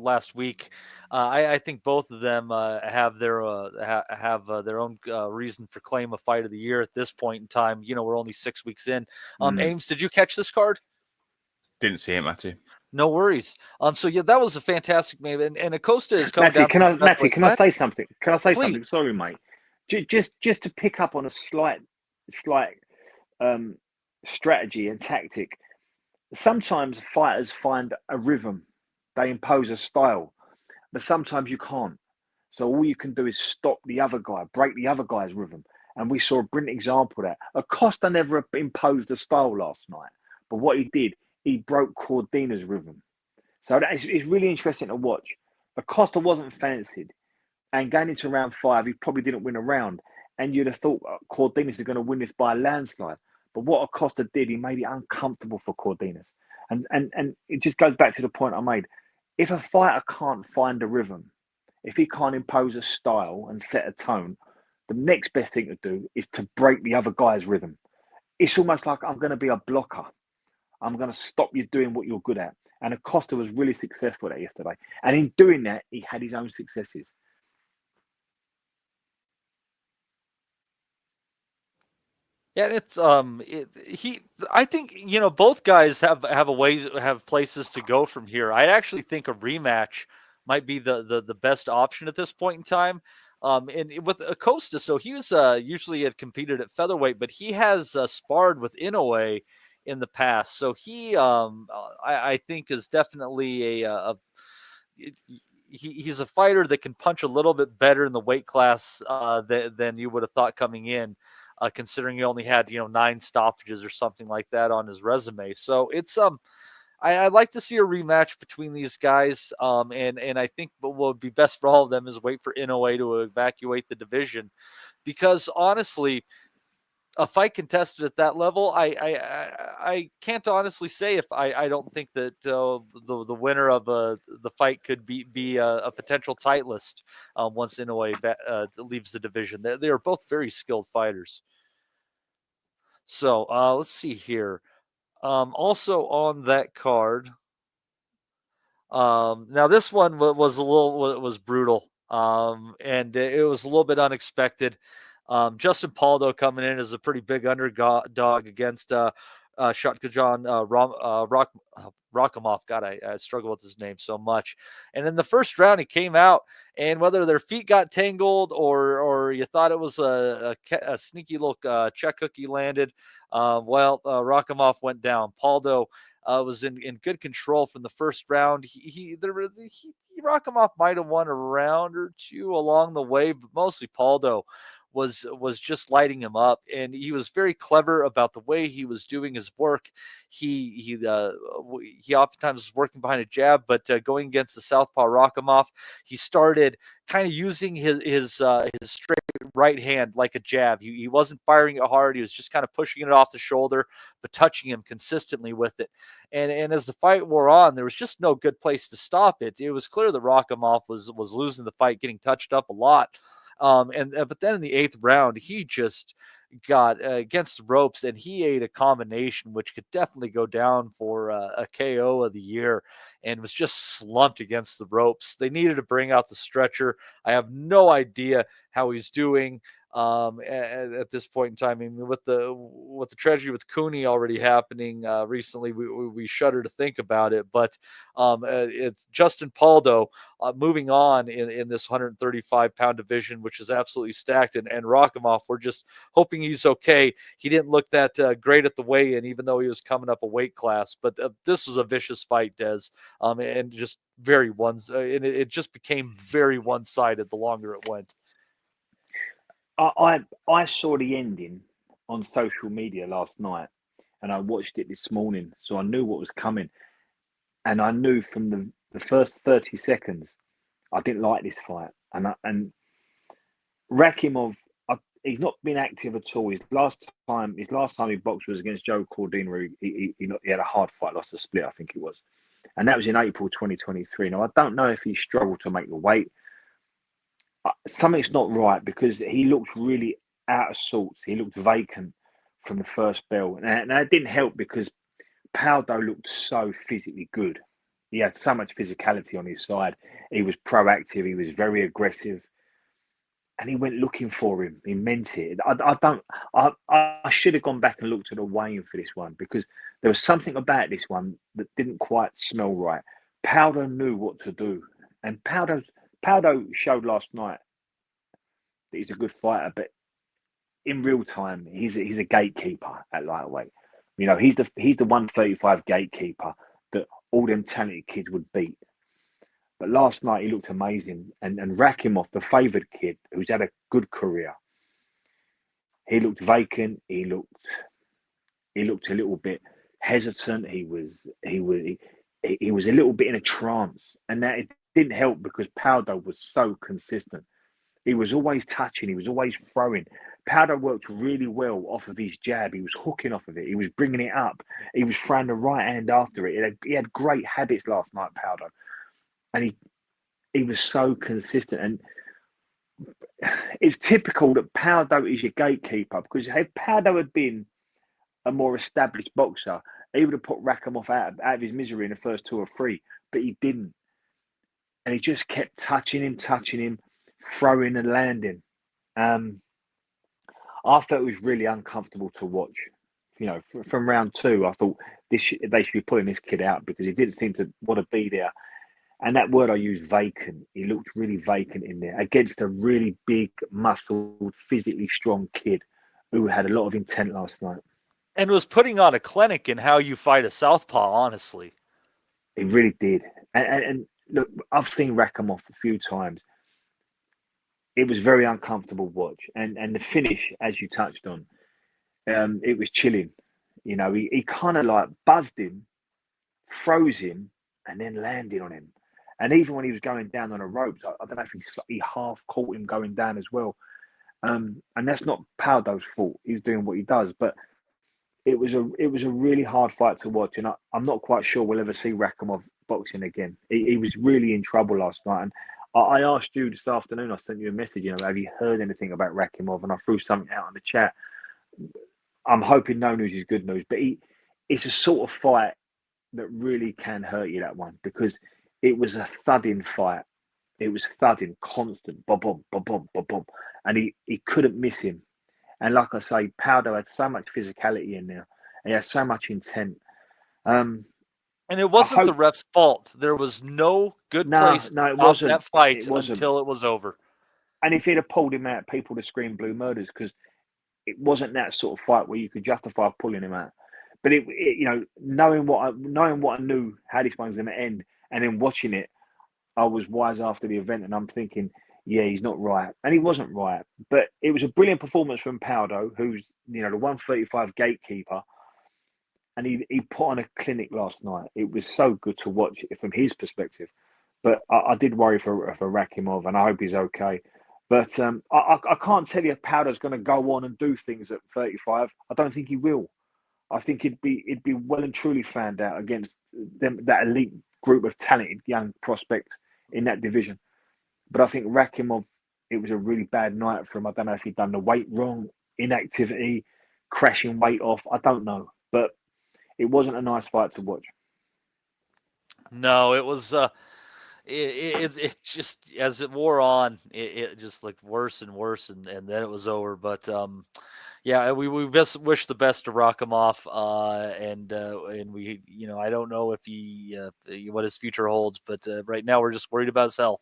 Speaker 1: last week. I think both of them have their own reason for claim of fight of the year at this point in time. You know, we're only 6 weeks in. Ames, did you catch this card?
Speaker 3: Didn't see it, Matty.
Speaker 1: No worries. So yeah, that was a fantastic game, and Acosta is coming
Speaker 2: Matty,
Speaker 1: down.
Speaker 2: Can I say something?
Speaker 1: Please.
Speaker 2: Something? Sorry, mate. Just to pick up on a slight strategy and tactic. Sometimes fighters find a rhythm, they impose a style, but sometimes you can't. So all you can do is stop the other guy, break the other guy's rhythm. And we saw a brilliant example of that. Acosta never imposed a style last night, but what he did, he broke Cordena's rhythm. So it's really interesting to watch. Acosta wasn't fancied, and going into round 5, he probably didn't win a round. And you'd have thought Cardenas is going to win this by a landslide. But what Acosta did, he made it uncomfortable for Cardenas. And it just goes back to the point I made. If a fighter can't find a rhythm, if he can't impose a style and set a tone, the next best thing to do is to break the other guy's rhythm. It's almost like, I'm going to be a blocker. I'm going to stop you doing what you're good at. And Acosta was really successful at that yesterday. And in doing that, he had his own successes.
Speaker 1: Yeah, it's I think, you know, both guys have places to go from here. I actually think a rematch might be the best option at this point in time. And with Acosta, so he was usually had competed at featherweight, but he has sparred with Inoue in the past. So he I think is definitely he's a fighter that can punch a little bit better in the weight class than you would have thought coming in. Considering he only had 9 stoppages or something like that on his resume. So it's I'd like to see a rematch between these guys. And I think what would be best for all of them is wait for Inoue to evacuate the division, because honestly, a fight contested at that level, I can't honestly say if I don't think that the winner of the fight could be a potential tight list once Inoue leaves the division. They are both very skilled fighters. So let's see here. Also on that card, now this one was brutal, and it was a little bit unexpected. Justin Paulo coming in as a pretty big underdog against Shotkajan Rockoff. God, I struggle with his name so much. And in the first round, he came out, and whether their feet got tangled or you thought it was a sneaky little check hook he landed, Rockoff went down. Paulo was in good control from the first round. Rockoff might have won a round or two along the way, but mostly Paulo was just lighting him up, and he was very clever about the way he was doing his work. He oftentimes was working behind a jab, but going against the southpaw Rockoff, he started kind of using his straight right hand like a jab. He wasn't firing it hard. He was just kind of pushing it off the shoulder, but touching him consistently with it. And as the fight wore on, there was just no good place to stop it. It was clear that Rockoff was losing the fight, getting touched up a lot. But then in the 8th round, he just got against the ropes, and he ate a combination which could definitely go down for a KO of the year, and was just slumped against the ropes. They needed to bring out the stretcher. I have no idea how he's doing at this point in time. I mean, with the tragedy with Cooney already happening recently, we shudder to think about it. But it's Justin Paulo moving on in this 135-pound division, which is absolutely stacked. And Rockoff, we're just hoping he's okay. He didn't look that great at the weigh-in, even though he was coming up a weight class. But this was a vicious fight, Des, and just very and it just became very one-sided the longer it went.
Speaker 2: I saw the ending on social media last night, and I watched it this morning, so I knew what was coming. And I knew from the first 30 seconds, I didn't like this fight. And Rakimov, he's not been active at all. His last time he boxed was against Joe Cordina, where he had a hard fight, lost a split, I think it was. And that was in April 2023. Now, I don't know if he struggled to make the weight. Something's not right, because he looked really out of sorts. He looked vacant from the first bell. And that didn't help, because Paulo looked so physically good. He had so much physicality on his side. He was proactive. He was very aggressive. And he went looking for him. He meant it. I should have gone back and looked at the weigh-in for this one, because there was something about this one that didn't quite smell right. Paulo knew what to do. And Paulo showed last night that he's a good fighter, but in real time, he's a gatekeeper at lightweight. You know, he's the 135 gatekeeper that all them talented kids would beat. But last night he looked amazing, and Rakimov, the favoured kid who's had a good career, he looked vacant. He looked a little bit hesitant. He was a little bit in a trance, and that it didn't help, because Paulo was so consistent. He was always touching. He was always throwing. Paulo worked really well off of his jab. He was hooking off of it. He was bringing it up. He was throwing the right hand after it. He had great habits last night, Paulo. And he was so consistent. And it's typical that Paulo is your gatekeeper, because if Paulo had been a more established boxer, he would have put Rakimov out of his misery in the first 2 or 3, but he didn't. And he just kept touching him, throwing and landing. I felt it was really uncomfortable to watch. You know, from round 2, I thought they should be pulling this kid out, because he didn't seem to want to be there. And that word I used, vacant, he looked really vacant in there against a really big, muscled, physically strong kid who had a lot of intent last night.
Speaker 1: And was putting on a clinic in how you fight a southpaw, honestly.
Speaker 2: He really did. And look, I've seen Rakimov a few times. It was very uncomfortable to watch. And the finish, as you touched on, it was chilling. You know, he kind of like buzzed him, froze him, and then landed on him. And even when he was going down on the ropes, I don't know if he half caught him going down as well. And that's not Paulo's fault. He's doing what he does. But it was a really hard fight to watch. And I'm not quite sure we'll ever see Rakimov boxing again. He was really in trouble last night. And I asked you this afternoon, I sent you a message, you know, have you heard anything about Rakimov? And I threw something out in the chat. I'm hoping no news is good news. But it's a sort of fight that really can hurt you, that one, because it was a thudding fight. It was thudding, constant, boom, boom, boom, boom, boom. And he couldn't miss him. And like I say, Paulo had so much physicality in there. He had so much intent. And
Speaker 1: it wasn't the ref's fault. There was no good place to stop that fight until it was over.
Speaker 2: And if he'd have pulled him out, people would have screamed blue murders, because it wasn't that sort of fight where you could justify pulling him out. But it you know, knowing what I knew how this one was going to end, and then watching it, I was wise after the event, and I'm thinking, yeah, he's not right. And he wasn't right. But it was a brilliant performance from Paulo, who's, the 135 gatekeeper. And he put on a clinic last night. It was so good to watch it from his perspective. But I did worry for Rakimov, and I hope he's okay. But I can't tell you if Powder's going to go on and do things at 35. I don't think he will. I think it'd be well and truly found out against that elite group of talented young prospects in that division. But I think Rakimov, it was a really bad night for him. I don't know if he'd done the weight wrong, inactivity, crashing weight off. I don't know, but it wasn't a nice fight to watch.
Speaker 1: No, it was. It just, as it wore on, it just looked worse and worse, and then it was over. But yeah, we best wish the best to Rockoff, and we, I don't know if he what his future holds, but right now we're just worried about his health.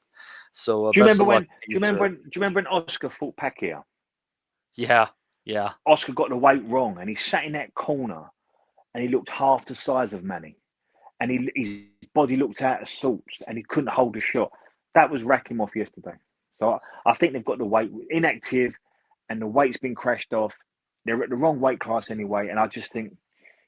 Speaker 1: So
Speaker 2: Do you
Speaker 1: best
Speaker 2: remember
Speaker 1: of
Speaker 2: when?
Speaker 1: luck
Speaker 2: Do you remember when? Do you remember when Oscar fought Pacquiao?
Speaker 1: Yeah, yeah.
Speaker 2: Oscar got the weight wrong, and he sat in that corner, and he looked half the size of Manny, and his body looked out of sorts, and he couldn't hold a shot. That was Rakimov yesterday. So I think they've got the weight inactive, and the weight's been crashed off. They're at the wrong weight class anyway, and I just think,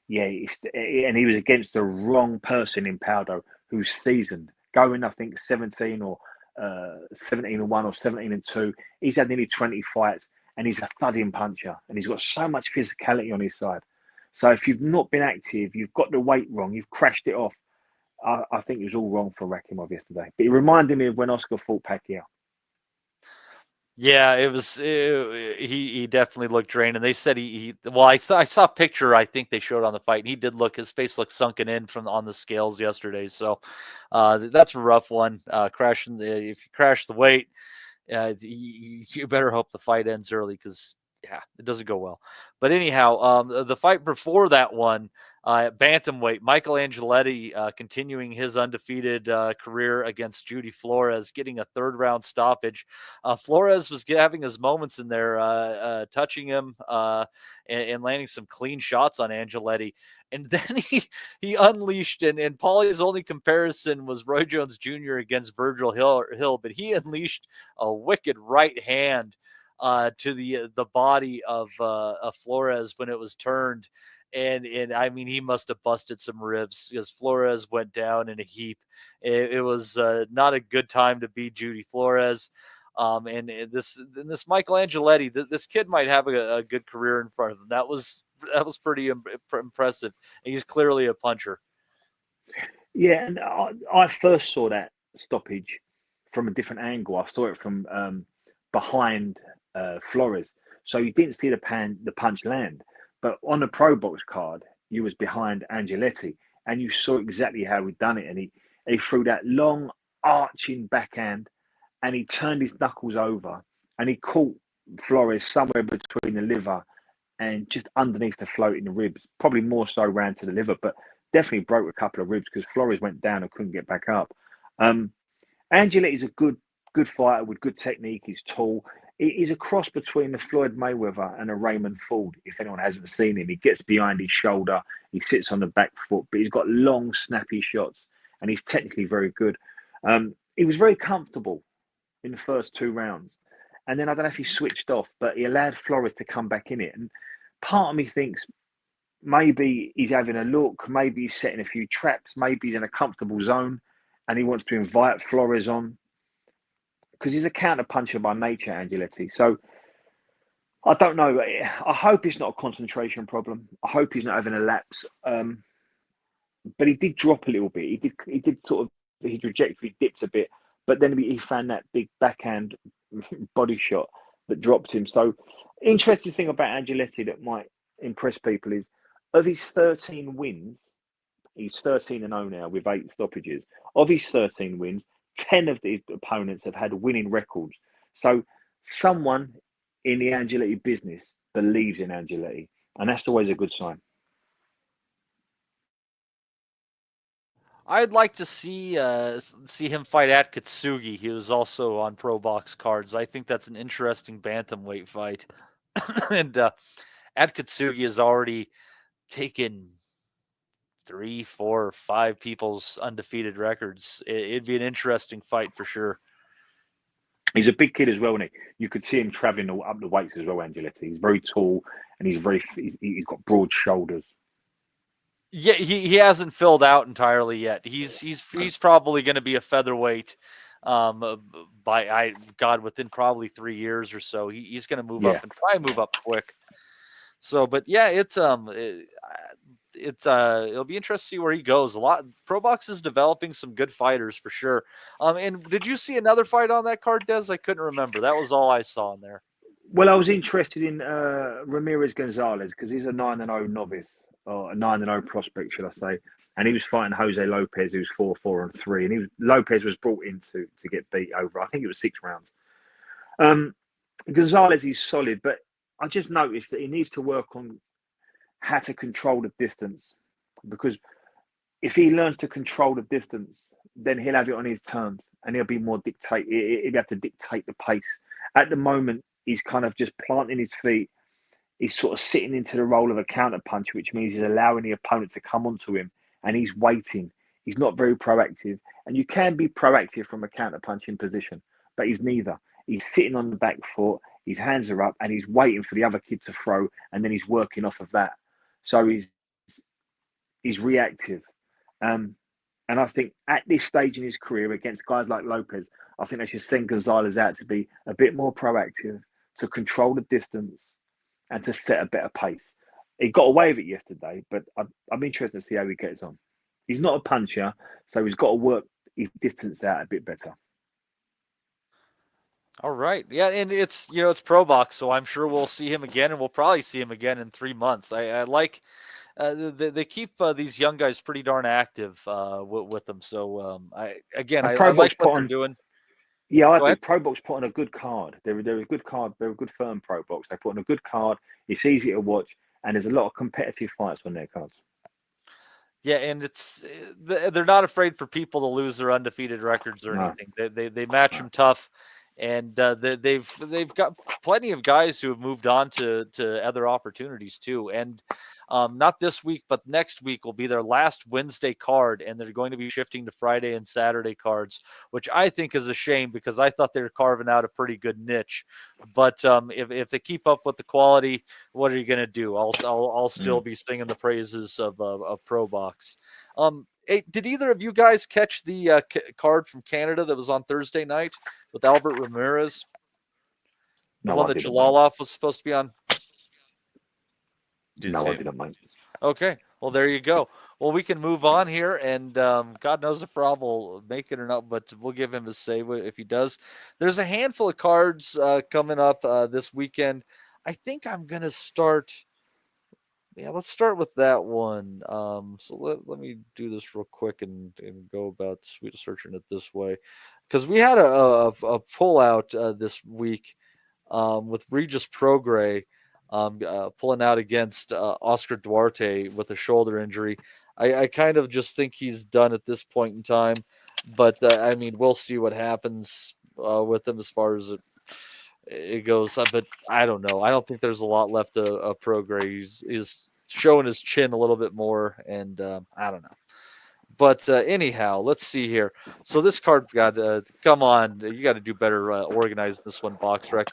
Speaker 2: yeah, and he was against the wrong person in Paulo, who's seasoned, going I think 17 or 17-1 or 17-2. He's had nearly 20 fights, and he's a thudding puncher, and he's got so much physicality on his side. So if you've not been active, you've got the weight wrong, you've crashed it off. I think it was all wrong for Rakimov yesterday. But it reminded me of when Oscar fought Pacquiao.
Speaker 1: Yeah, it was. He definitely looked drained, and they said he. Well, I saw a picture. I think they showed on the fight, and he did look. His face looked sunken in from on the scales yesterday. So, that's a rough one. If you crash the weight, you better hope the fight ends early, because yeah, it doesn't go well. But anyhow, the fight before that one, bantamweight, Michael Angeletti continuing his undefeated career against Judy Flores, getting a third round stoppage. Flores was having his moments in there, touching him and landing some clean shots on Angeletti. And then he unleashed, and Paulie's only comparison was Roy Jones Jr. against Virgil Hill, but he unleashed a wicked right hand to the body of Flores when it was turned. And I mean, he must have busted some ribs, because Flores went down in a heap. It was not a good time to beat Judy Flores. And this Michael Angeletti, this kid might have a good career in front of him. That was pretty impressive. He's clearly a puncher.
Speaker 2: Yeah, and I first saw that stoppage from a different angle. I saw it from behind Flores, so you didn't see the punch land. But on the ProBox card, you was behind Angeletti, and you saw exactly how he'd done it. And he threw that long arching backhand, and he turned his knuckles over, and he caught Flores somewhere between the liver and just underneath the floating ribs. Probably more so round to the liver, but definitely broke a couple of ribs, because Flores went down and couldn't get back up. Angeletti's a good fighter with good technique. He's tall. He's a cross between the Floyd Mayweather and a Raymond Ford. If anyone hasn't seen him, he gets behind his shoulder, he sits on the back foot, but he's got long, snappy shots, and he's technically very good. He was very comfortable in the first 2 rounds, and then I don't know if he switched off, but he allowed Flores to come back in it. And part of me thinks maybe he's having a look, maybe he's setting a few traps, maybe he's in a comfortable zone, and he wants to invite Flores on, because he's a counter puncher by nature, Angeletti. So I don't know. I hope it's not a concentration problem. I hope he's not having a lapse. But he did drop a little bit. He did sort of, his trajectory dipped a bit, but then he found that big backhand body shot that dropped him. So interesting thing about Angeletti that might impress people is, of his 13 wins, he's 13-0 now with 8 stoppages. Of his 13 wins, 10 of these opponents have had winning records. So someone in the Angeletti business believes in Angeletti, and that's always a good sign.
Speaker 1: I'd like to see him fight at Katsugi. He was also on ProBox cards. I think that's an interesting bantamweight fight. And at Katsugi has already taken 3, 4, 5 people's undefeated records. It'd be an interesting fight for sure.
Speaker 2: He's a big kid as well, and you could see him travelling up the weights as well. Angeletti. He's very tall, and he's got broad shoulders.
Speaker 1: Yeah, he hasn't filled out entirely yet. He's probably going to be a featherweight, within probably 3 years or so. He's going to move up and probably move up quick. So, but yeah, it'll be interesting to see where he goes. ProBox is developing some good fighters for sure. And did you see another fight on that card, Des? I couldn't remember. That was all I saw in there.
Speaker 2: Well, I was interested in Ramirez Gonzalez because he's a 9-0 novice, or a 9-0 prospect, should I say? And he was fighting Jose Lopez, who's 4-4-3, and Lopez was brought in to get beat over. I think it was 6 rounds. Gonzalez is solid, but I just noticed that he needs to work on how to control the distance, because if he learns to control the distance, then he'll have it on his terms and he'll be more he'll have to dictate the pace. At the moment, he's kind of just planting his feet. He's sort of sitting into the role of a counterpuncher, which means he's allowing the opponent to come onto him and he's waiting. He's not very proactive. And you can be proactive from a counterpunching position, but he's neither. He's sitting on the back foot, his hands are up, and he's waiting for the other kid to throw, and then he's working off of that. So he's reactive. And I think at this stage in his career, against guys like Lopez, I think they should send Gonzalez out to be a bit more proactive, to control the distance, and to set a better pace. He got away with it yesterday, but I'm interested to see how he gets on. He's not a puncher, so he's got to work his distance out a bit better.
Speaker 1: All right. Yeah, and it's ProBox, so I'm sure we'll see him again, and we'll probably see him again in 3 months. I like they keep these young guys pretty darn active with them. So I like what they're doing.
Speaker 2: Yeah, I think ProBox put on a good card. They're a good card. They're a good firm, ProBox. They put on a good card. It's easy to watch, and there's a lot of competitive fights on their cards.
Speaker 1: Yeah, and they're not afraid for people to lose their undefeated records or anything. They match them tough, and they've got plenty of guys who have moved on to other opportunities too. And not this week, but next week will be their last Wednesday card, and they're going to be shifting to Friday and Saturday cards, which I think is a shame because I thought they were carving out a pretty good niche. But if they keep up with the quality, what are you going to do? I'll still be singing the praises of ProBox. Hey, did either of you guys catch the card from Canada that was on Thursday night with Albert Ramirez? The one that Jalaloff was supposed to be on?
Speaker 2: No, I didn't mind.
Speaker 1: Okay, well, there you go. Well, we can move on here, and God knows if Rob will make it or not, but we'll give him a say if he does. There's a handful of cards coming up this weekend. I think I'm going to start... Yeah, let's start with that one. So let me do this real quick and go about searching it this way, because we had a pullout this week with Regis Prograis pulling out against Oscar Duarte with a shoulder injury. I kind of just think he's done at this point in time, but I mean, we'll see what happens with him as far as it goes. But I don't know. I don't think there's a lot left of Prograis. He's showing his chin a little bit more, and I don't know. But anyhow, let's see here. So this card, come on, you got to do better organizing this one, BoxRec.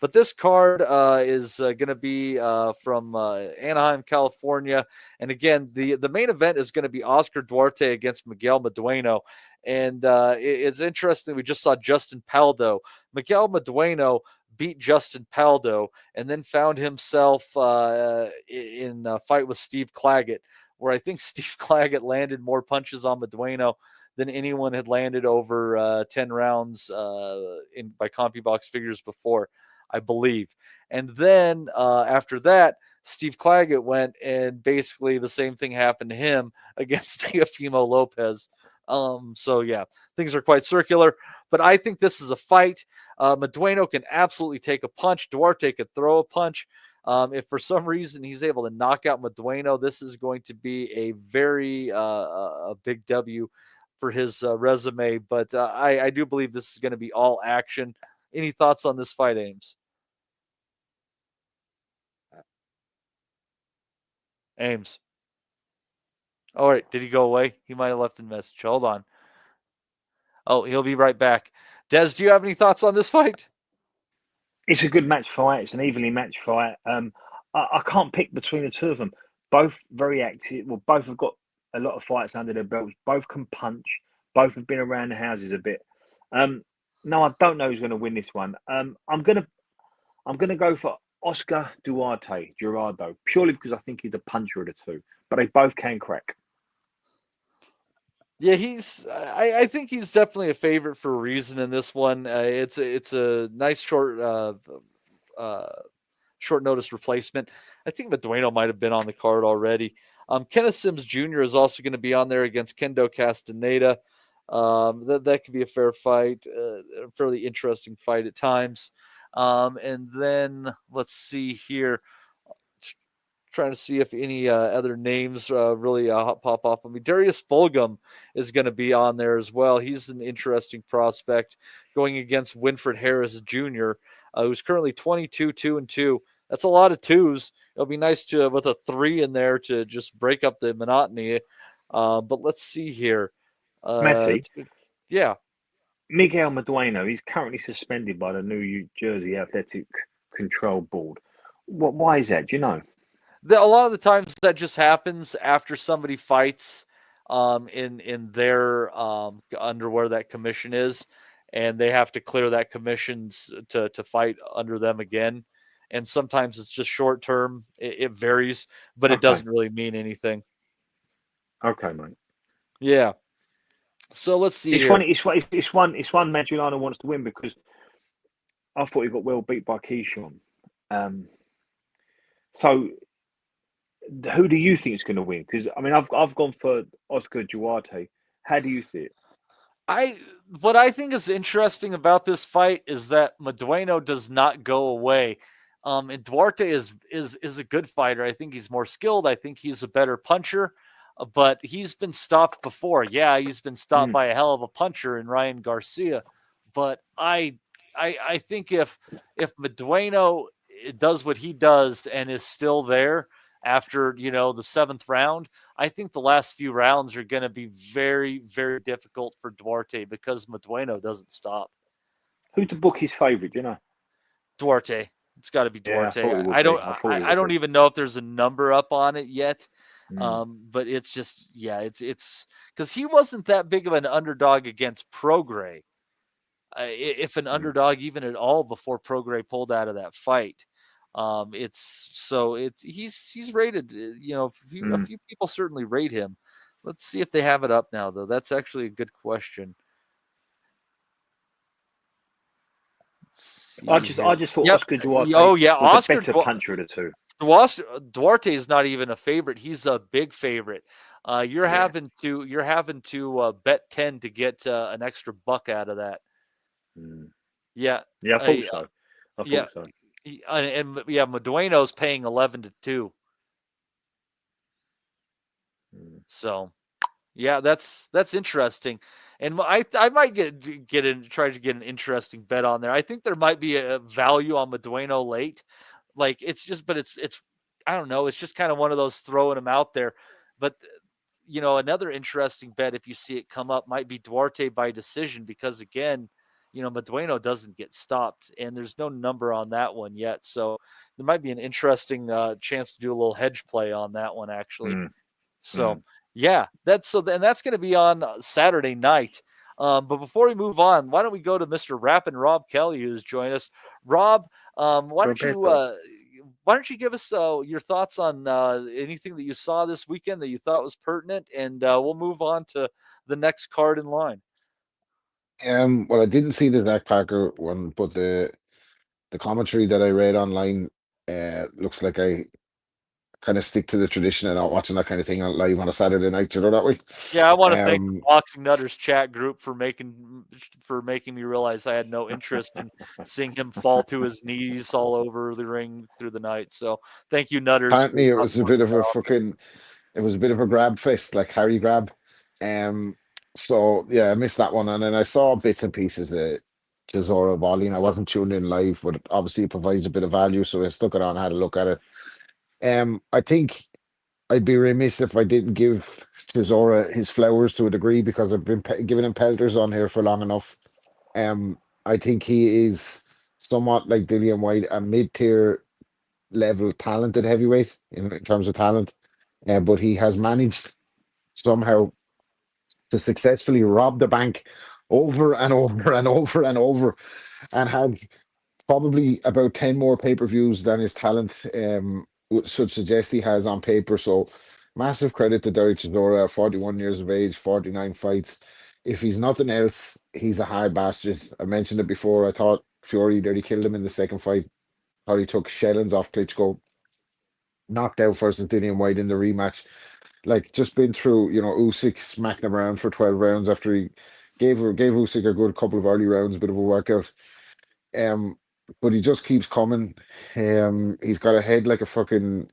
Speaker 1: But this card is going to be from Anaheim, California. And again, the main event is going to be Oscar Duarte against Miguel Medueno. And it's interesting. We just saw Justin Paldo. Miguel Medueno beat Justin Paldo and then found himself in a fight with Steve Claggett, where I think Steve Claggett landed more punches on Medueno than anyone had landed over 10 rounds by CompuBox figures before, I believe. And then after that, Steve Claggett went, and basically the same thing happened to him against Teofimo Lopez. So yeah, things are quite circular, but I think this is a fight. Medueno can absolutely take a punch. Duarte could throw a punch. If for some reason he's able to knock out Medueno, this is going to be a very a big W for his resume. But I do believe this is going to be all action. Any thoughts on this fight, Ames? Ames. All right, did he go away? He might have left a message. Hold on. Oh, he'll be right back. Des, do you have any thoughts on this fight?
Speaker 2: It's a good match fight. It's an evenly matched fight. I can't pick between the two of them. Both very active. Well, both have got a lot of fights under their belts. Both can punch. Both have been around the houses a bit. No, I don't know who's going to win this one. I'm gonna go for Oscar Duarte Gerardo purely because I think he's the puncher of the two. But they both can crack.
Speaker 1: Yeah, I think he's definitely a favorite for a reason in this one. It's a nice short notice replacement. I think Madueno might have been on the card already. Kenneth Sims Jr. is also going to be on there against Kendo Castaneda. That could be a fair fight, a fairly interesting fight at times. And then let's see here. Trying to see if any other names really pop off. I mean, Darius Fulgham is going to be on there as well. He's an interesting prospect going against Winfred Harris Jr., who's currently 22-2-2. That's a lot of twos. It'll be nice to with a 3 in there to just break up the monotony. But let's see here.
Speaker 2: Matty,
Speaker 1: yeah.
Speaker 2: Miguel Madueno, he's currently suspended by the New Jersey Athletic Control Board. Why is that? Do you know?
Speaker 1: A lot of the times that just happens after somebody fights in their under where that commission is, and they have to clear that commissions to fight under them again. And sometimes it's just short term. It varies, but it doesn't really mean anything.
Speaker 2: Okay, mate.
Speaker 1: Yeah. So let's see.
Speaker 2: It's one Madueno wants to win because I thought he got well beat by Keyshawn. So who do you think is going to win? Because I mean, I've gone for Oscar Duarte. How do you see it?
Speaker 1: What I think is interesting about this fight is that Madueno does not go away. And Duarte is a good fighter. I think he's more skilled. I think he's a better puncher, but he's been stopped before. Yeah, he's been stopped by a hell of a puncher in Ryan Garcia. But I think if Madueno does what he does and is still there after, the 7th round, I think the last few rounds are going to be very, very difficult for Duarte because Madueno doesn't stop.
Speaker 2: Who's the bookie's favorite? Do you know?
Speaker 1: Duarte. It's got to be Duarte.
Speaker 2: Yeah,
Speaker 1: I don't even know if there's a number up on it yet. But it's just, it's because he wasn't that big of an underdog against Prograis. If an underdog even at all before Prograis pulled out of that fight. He's rated, a few people certainly rate him. Let's see if they have it up now, though. That's actually a good question.
Speaker 2: I just thought Oscar Duarte was a better puncher of the two.
Speaker 1: Duarte is not even a favorite. He's a big favorite. You're having to bet 10 to get an extra buck out of that. Yeah.
Speaker 2: Yeah, I thought so.
Speaker 1: And Madueno's paying 11-2. So, yeah, that's interesting. And I might try to get an interesting bet on there. I think there might be a value on Madueno late. Like it's I don't know. It's just kind of one of those throwing them out there. But another interesting bet if you see it come up might be Duarte by decision because again, Madueno doesn't get stopped and there's no number on that one yet. So there might be an interesting chance to do a little hedge play on that one actually. So yeah, that's going to be on Saturday night. But before we move on, why don't we go to Mr. Rappin' Rob Kelly, who's joined us. Rob, why don't you give us your thoughts on anything that you saw this weekend that you thought was pertinent, and we'll move on to the next card in line.
Speaker 4: Well, I didn't see the Zach Parker one, but the commentary that I read online looks like I kind of stick to the tradition and not watching that kind of thing live on a Saturday night, that way.
Speaker 1: Yeah, I want to thank the Boxing Nutters chat group for making me realize I had no interest in seeing him fall to his knees all over the ring through the night. So thank you, Nutters.
Speaker 4: Apparently, it was a bit of a grab fest, like Harry grab. So yeah, I missed that one, and then I saw bits and pieces of Chisora Wallen. I wasn't tuned in live, but obviously it provides a bit of value, so I stuck it on, had a look at it. I think I'd be remiss if I didn't give Chisora his flowers to a degree because I've been giving him pelters on here for long enough. I think he is somewhat like Dillian White, a mid-tier level talented heavyweight in terms of talent, but he has managed somehow to successfully rob the bank over and over and over and over, and had probably about 10 more pay-per-views than his talent should suggest he has on paper. So massive credit to Derek Chisora, 41 years of age, 49 fights. If he's nothing else, he's a hard bastard. I mentioned it before. I thought Fury nearly killed him in the second fight. Thought he took shellings off Klitschko. Knocked out versus Dillian White in the rematch. Like, just been through, Usyk smacking him around for 12 rounds after he gave Usyk a good couple of early rounds, a bit of a workout. But he just keeps coming. He's got a head like a fucking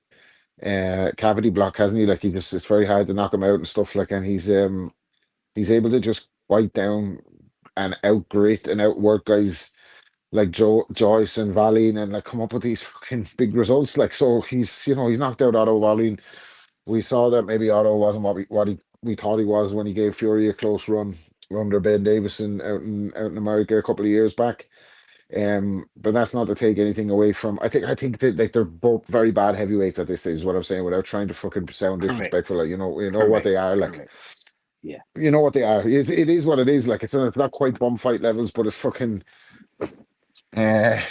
Speaker 4: cavity block, hasn't he? Like, it's very hard to knock him out and stuff like. And he's able to just bite down and outgrit and outwork guys like Joyce and Valin, and like come up with these fucking big results. Like, so he's knocked out Otto Wallin. We saw that maybe Otto wasn't what we thought he was when he gave Fury a close run under Ben Davison out in America a couple of years back. But that's not to take anything away from. I think that, like, they're both very bad heavyweights at this stage, is what I'm saying, without trying to fucking sound disrespectful. Like, what they are. Like,
Speaker 2: Correct. Yeah.
Speaker 4: you know what they are. It is what it is. Like, it's not quite bum fight levels, but it's fucking.
Speaker 1: Yeah,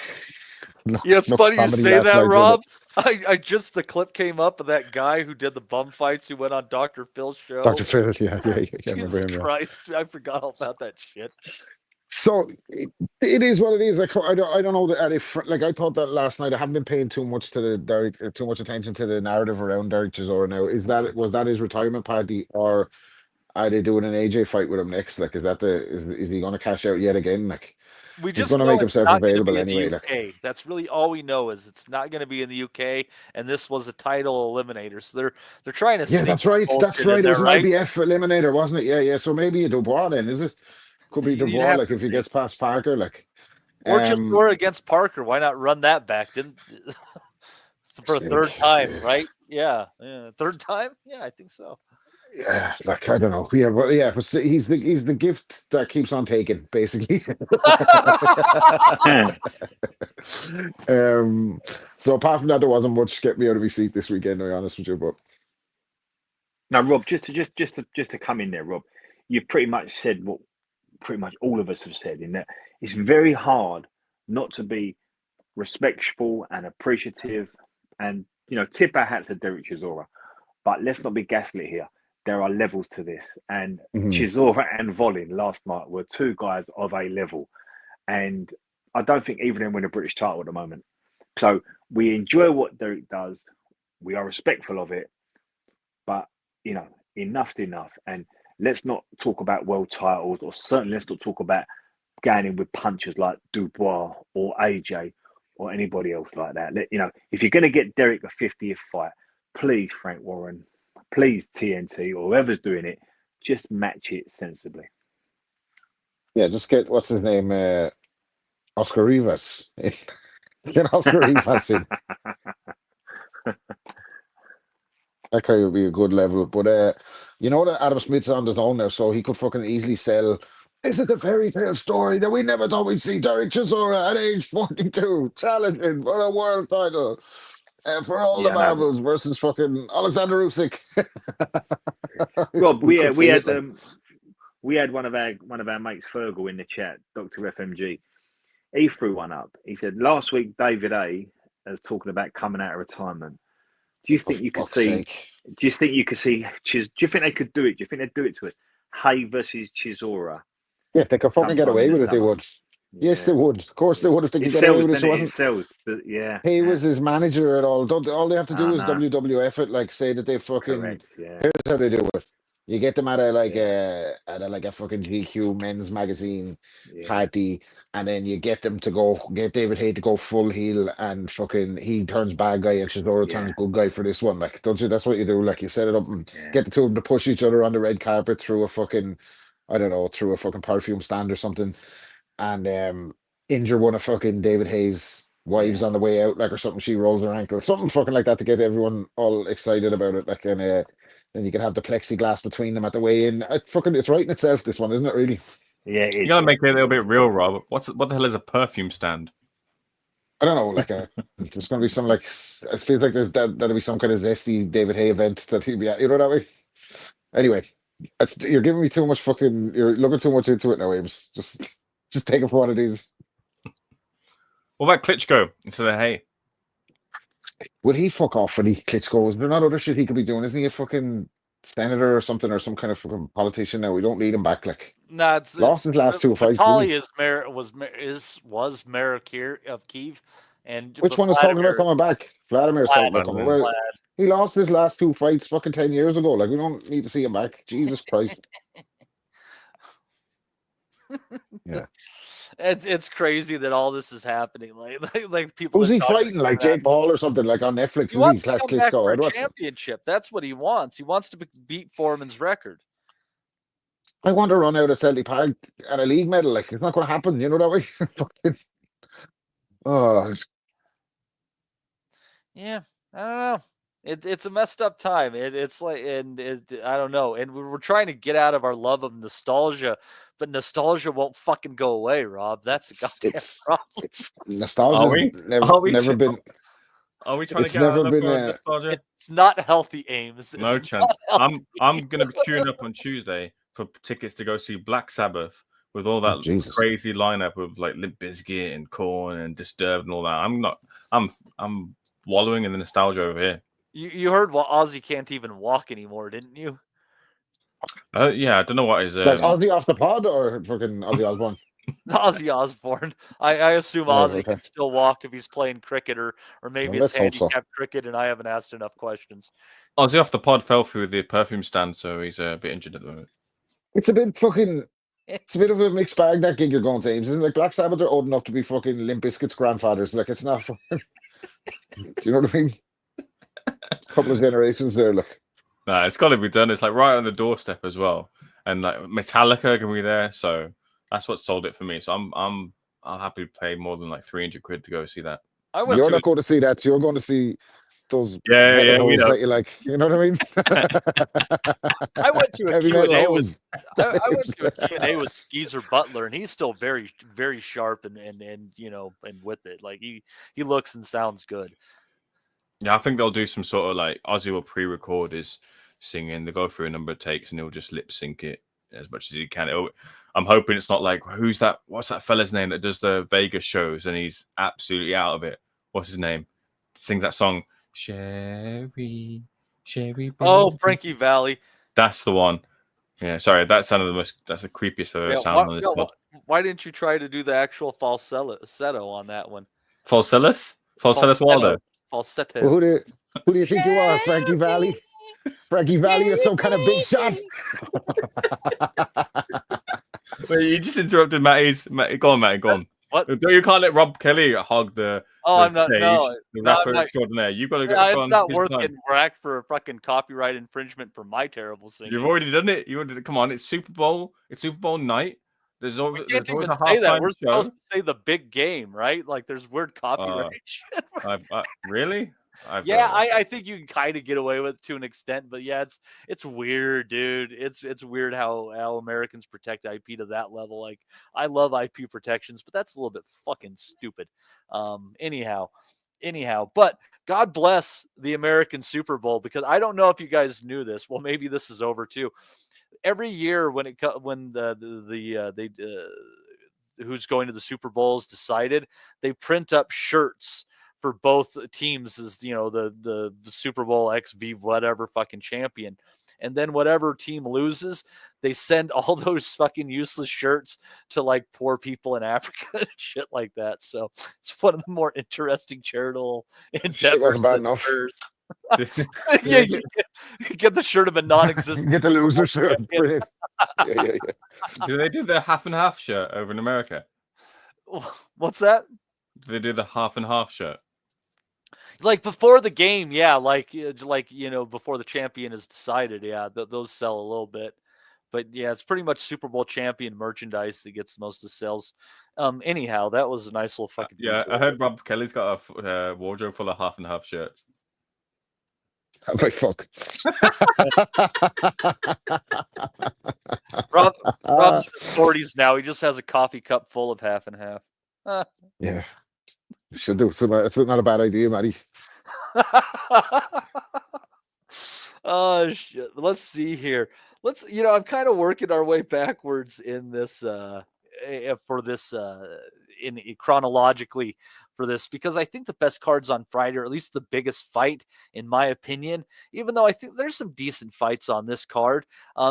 Speaker 1: it's funny you say that, Rob. The clip came up of that guy who did the bum fights who went on Dr. Phil's show.
Speaker 4: Dr. Phil, yeah.
Speaker 1: Jesus Christ, I forgot all about that shit.
Speaker 4: So it is what it is. Like, I don't know that if, like, I thought that last night. I haven't been paying too much attention to the narrative around Derek Chisora now. Was that his retirement party, or are they doing an AJ fight with him next? Like, is he going to cash out yet again? Like,
Speaker 1: he's
Speaker 4: going to make himself available anyway.
Speaker 1: Like, that's really all we know is it's not going to be in the UK, and this was a title eliminator. So they're trying to.
Speaker 4: Yeah, that's right. That's right. It was an IBF eliminator, wasn't it? Yeah. So maybe a Dubois then, is it? Could be Dubois, like, if he gets past Parker, like.
Speaker 1: Or Chisora against Parker. Why not run that back? For a third time, right? Yeah. Third time? Yeah, I think so.
Speaker 4: Yeah, like, I don't know. But he's the gift that keeps on taking, basically. So apart from that, there wasn't much get me out of his seat this weekend, to be honest with you. But
Speaker 2: now, Rob, just to come in there, Rob, you've pretty much said what pretty much all of us have said, in that it's very hard not to be respectful and appreciative, and tip our hats to Derek Chisora. But let's not be gaslit here. There are levels to this, and Chisora and Wallen last night were two guys of a level, and I don't think either of them win a British title at the moment. So we enjoy what Derek does, we are respectful of it, but enough's enough. And let's not talk about world titles, or certainly let's not talk about going in with punches like Dubois or AJ or anybody else like that. If you're going to get Derek a 50th fight, please, Frank Warren, please, TNT, or whoever's doing it, just match it sensibly.
Speaker 4: Yeah, just get, what's his name, Oscar Rivas. Get Oscar Rivas in. That guy would be a good level. But you know that Adam Smith's on his own now, so he could fucking easily sell. Is it the fairy tale story that we never thought we'd see Derek Chisora at age 42 challenging for a world title? For all the marbles versus fucking Alexander Usyk.
Speaker 2: Rob, we had one of our mates, Fergal, in the chat, Dr. FMG. He threw one up. He said last week David A was talking about coming out of retirement. Do you think you could see? Do you think you could see? Do you think they could do it? Do you think they'd do it to us? Hay versus Chisora.
Speaker 4: Yeah, if they could fucking get away with it, they would. Yes, they would. Of course, they would if they could get away with it. He was his manager at all. All they have to do is WWF it, like, say that they fucking. Correct, yeah. Here's how they do it. You get them at a fucking GQ men's magazine party, and then you get them to get David Haye to go full heel, and fucking he turns bad guy and Chisora turns good guy for this one. Like, don't you? That's what you do. Like, you set it up and get the two of them to push each other on the red carpet through a fucking, I don't know, through a fucking perfume stand or something, and injure one of fucking David Hayes' wives on the way out, like, or something. She rolls her ankle, something fucking like that, to get everyone all excited about it. Like, and then you can have the plexiglass between them at the way in. It's writing itself, this one, isn't it, really?
Speaker 2: Yeah, it
Speaker 3: You
Speaker 2: is.
Speaker 3: gotta make it a little bit real, Rob. What the hell is a perfume stand?
Speaker 4: I don't know, like there's going to be some like it feels like that'll be some kind of zesty David Hay event that he'll be at. You know that way. Anyway, you're giving me too much fucking. You're looking too much into it now, Ames. Just take it for what it is.
Speaker 3: What about Klitschko instead of Hay?
Speaker 4: Will he fuck off when he Klitschko? Is there not other shit he could be doing? Isn't he a fucking senator or something, or some kind of fucking politician now? We don't need him back. Like,
Speaker 1: No,
Speaker 4: lost his last two fights. Didn't
Speaker 1: Vitaly
Speaker 4: he?
Speaker 1: was mayor of Kiev, and
Speaker 4: Which one is talking about coming back? Vladimir's talking about coming. Well, he lost his last two fights fucking 10 years ago. Like, we don't need to see him back. Jesus Christ. Yeah.
Speaker 1: It's crazy that all this is happening. Like people.
Speaker 4: Who's
Speaker 1: are
Speaker 4: he
Speaker 1: talking
Speaker 4: fighting?
Speaker 1: about
Speaker 4: Like
Speaker 1: that.
Speaker 4: Jake Paul or something? Like on Netflix?
Speaker 1: He wants to
Speaker 4: Clash
Speaker 1: come back for a
Speaker 4: Klitschko.
Speaker 1: championship. That's what he wants. He wants to beat Foreman's record.
Speaker 4: I want to run out at Celtic Park and a league medal. Like, it's not going to happen. You know that way? Fucking. Oh,
Speaker 1: Yeah, I don't know. It's a messed up time. It's like, I don't know. And we're trying to get out of our love of nostalgia, but nostalgia won't fucking go away, Rob. That's a goddamn problem.
Speaker 4: it's nostalgia. Never been.
Speaker 3: Are we trying to
Speaker 4: It's
Speaker 3: get out
Speaker 4: never
Speaker 3: of
Speaker 4: been
Speaker 3: nostalgia?
Speaker 1: It's not healthy, Ames. It's
Speaker 3: No
Speaker 1: not
Speaker 3: chance.
Speaker 1: healthy.
Speaker 3: I'm gonna be queuing up on Tuesday for tickets to go see Black Sabbath with all that
Speaker 4: Jesus.
Speaker 3: crazy lineup of like Limp Bizkit and Korn and Disturbed and all that. I'm wallowing in the nostalgia over here.
Speaker 1: You heard Ozzy can't even walk anymore, didn't you?
Speaker 3: Yeah, I don't know what his
Speaker 4: Like Ozzy off the pod or fucking Ozzy Osbourne?
Speaker 1: Ozzy Osbourne. I assume
Speaker 4: Oh,
Speaker 1: Ozzy
Speaker 4: okay.
Speaker 1: can still walk if he's playing cricket, or maybe
Speaker 4: Well,
Speaker 1: it's
Speaker 4: let's hope so.
Speaker 1: handicap cricket, and I haven't asked enough questions.
Speaker 3: Ozzy off the pod fell through the perfume stand, so he's a bit injured at the moment.
Speaker 4: It's a bit fucking. It's a bit of a mixed bag, that gig you're going to, Ames. Isn't it? Like, Black Sabbath are old enough to be fucking Limp Bizkit's grandfathers. Like, it's not fucking. Do you know what I mean? It's a couple of generations there. Look.
Speaker 3: Nah, it's got to be done. It's like right on the doorstep as well, and like Metallica can be there, so that's what sold it for me. So I'll happily pay more than like 300 quid to go see that.
Speaker 4: You're not going to see that. You're going to see those
Speaker 3: yeah, we know.
Speaker 4: that you like. You know what I mean?
Speaker 1: I went to a
Speaker 4: Heavy
Speaker 1: Q&A
Speaker 4: metal
Speaker 1: with
Speaker 4: hoes.
Speaker 1: I went to a Q&A with Geezer Butler, and he's still very, very sharp and you know, and with it. Like he looks and sounds good.
Speaker 3: Yeah, I think they'll do some sort of like Ozzy will pre-record his singing. They go through a number of takes, and he'll just lip sync it as much as he can. I'm hoping it's not like who's that? What's that fella's name that does the Vegas shows and he's absolutely out of it? What's his name? Sings that song, Sherry.
Speaker 1: Oh, Frankie Valli.
Speaker 3: That's the one. Yeah, sorry, that sounded that's the creepiest I've ever sounded on this pod.
Speaker 1: Why didn't you try to do the actual falsetto on that one?
Speaker 3: Falsetto Waldo.
Speaker 1: Falsetto.
Speaker 4: Well, who do you think you are, Frankie Valli? Frankie Valli is some kind of big shot.
Speaker 3: Wait, you just interrupted Matty's. Go on, Matty, go on.
Speaker 1: What?
Speaker 3: You can't let Rob Kelly hog the
Speaker 1: I'm
Speaker 3: stage,
Speaker 1: not.
Speaker 3: the rapper extraordinaire. You've got to go.
Speaker 1: It's not worth getting whacked for a fucking copyright infringement for my terrible singing.
Speaker 3: You've already done it. Come on, it's Super Bowl. It's Super Bowl night. There's always
Speaker 1: we can't even
Speaker 3: a
Speaker 1: say that. We're
Speaker 3: show.
Speaker 1: supposed to say the big game, right? Like there's weird copyright shit.
Speaker 3: Really?
Speaker 1: I think you can kind of get away with it to an extent, but yeah, it's weird, dude. It's weird how Americans protect IP to that level. Like I love IP protections, but that's a little bit fucking stupid. Anyhow, but God bless the American Super Bowl, because I don't know if you guys knew this. Well, maybe this is over too. Every year when who's going to the Super Bowl is decided, they print up shirts for both teams as, you know, the Super Bowl XV whatever fucking champion. And then whatever team loses, they send all those fucking useless shirts to like poor people in Africa and shit like that. So it's one of the more interesting charitable endeavors.
Speaker 4: Wasn't bad enough.
Speaker 1: Yeah, you get the shirt of a non-existent.
Speaker 4: Get the loser shirt. Brilliant. Yeah.
Speaker 3: Do they do the half and half shirt over in America?
Speaker 1: What's that?
Speaker 3: Do they do the half and half shirt?
Speaker 1: Like before the game, yeah, like you know, before the champion is decided, yeah, those sell a little bit, but yeah, it's pretty much Super Bowl champion merchandise that gets most of the sales. Anyhow, that was a nice little fucking.
Speaker 3: Yeah, I heard Rob Kelly's got a wardrobe full of half and half shirts.
Speaker 4: I'm like, fuck.
Speaker 1: Rob's in his 40s now. He just has a coffee cup full of half and half.
Speaker 4: Yeah, should do. It's not a bad idea, Matty.
Speaker 1: Oh shit. Let's see here. I'm kind of working our way backwards in this for this in chronologically for this, because I think the best cards on Friday, or at least the biggest fight in my opinion, even though I think there's some decent fights on this card.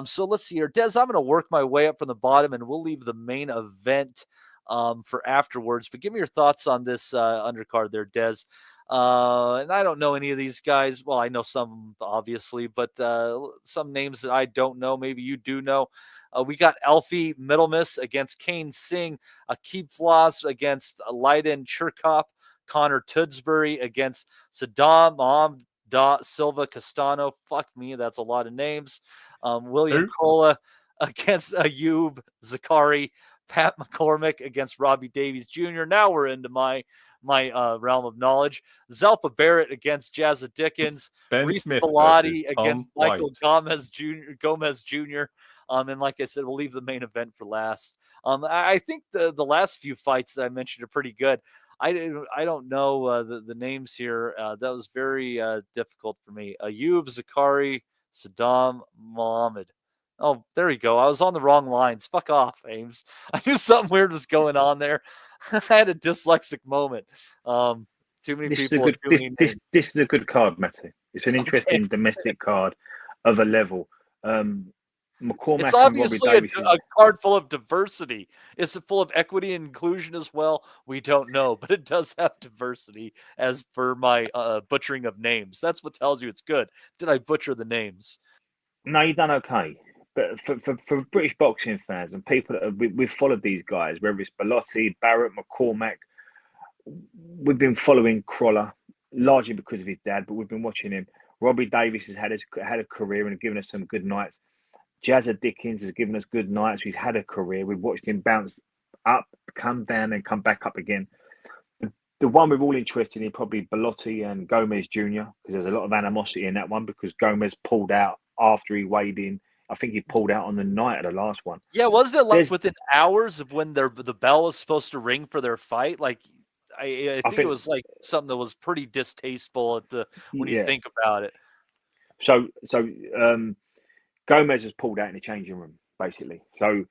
Speaker 1: So let's see here. Des, I'm going to work my way up from the bottom and we'll leave the main event for afterwards, but give me your thoughts on this undercard there, Des. And I don't know any of these guys. Well, I know some obviously, but some names that I don't know, maybe you do know. We got Alfie Middlemiss against Kane Singh, Akib Floss against Leiden Chirkop, Connor Tudsbury against Saddam Mohamed Silva Castano. Fuck me, that's a lot of names. William Cola against Ayub Zakari, Pat McCormick against Robbie Davies Jr. Now we're into my realm of knowledge. Zelfa Barrett against Jazza Dickens.
Speaker 3: Ben
Speaker 1: Reese
Speaker 3: Smith
Speaker 1: Pilati
Speaker 3: versus
Speaker 1: against
Speaker 3: Tom
Speaker 1: Michael
Speaker 3: White.
Speaker 1: Gomez Jr. And like I said, we'll leave the main event for last. I think the last few fights that I mentioned are pretty good. I don't know the names here. That was very difficult for me. Ayub Zakari, Saddam Mohammed. Oh, there you go. I was on the wrong lines. Fuck off, Ames. I knew something weird was going on there. I had a dyslexic moment. Too many people.
Speaker 2: This is a good card, Matty. It's an interesting domestic card of a level. McCormack
Speaker 1: it's obviously
Speaker 2: and Robbie Davies
Speaker 1: a card full of diversity. Is it full of equity and inclusion as well? We don't know, but it does have diversity as per my butchering of names. That's what tells you it's good. Did I butcher the names?
Speaker 2: No, you've done okay. But for British boxing fans and people that we've followed these guys, whether it's Bellotti, Barrett, McCormack, we've been following Crawler largely because of his dad, but we've been watching him. Robbie Davies has had a career and given us some good nights. Jazza Dickens has given us good nights. He's had a career. We've watched him bounce up, come down, and come back up again. The one we're all interested in probably Bellotti and Gomez Jr. because there's a lot of animosity in that one because Gomez pulled out after he weighed in. I think he pulled out on the night of the last one.
Speaker 1: Yeah, wasn't it like within hours of when the bell was supposed to ring for their fight? Like, I think it was like something that was pretty distasteful when you think about it.
Speaker 2: So Gomez has pulled out in the changing room, basically. So,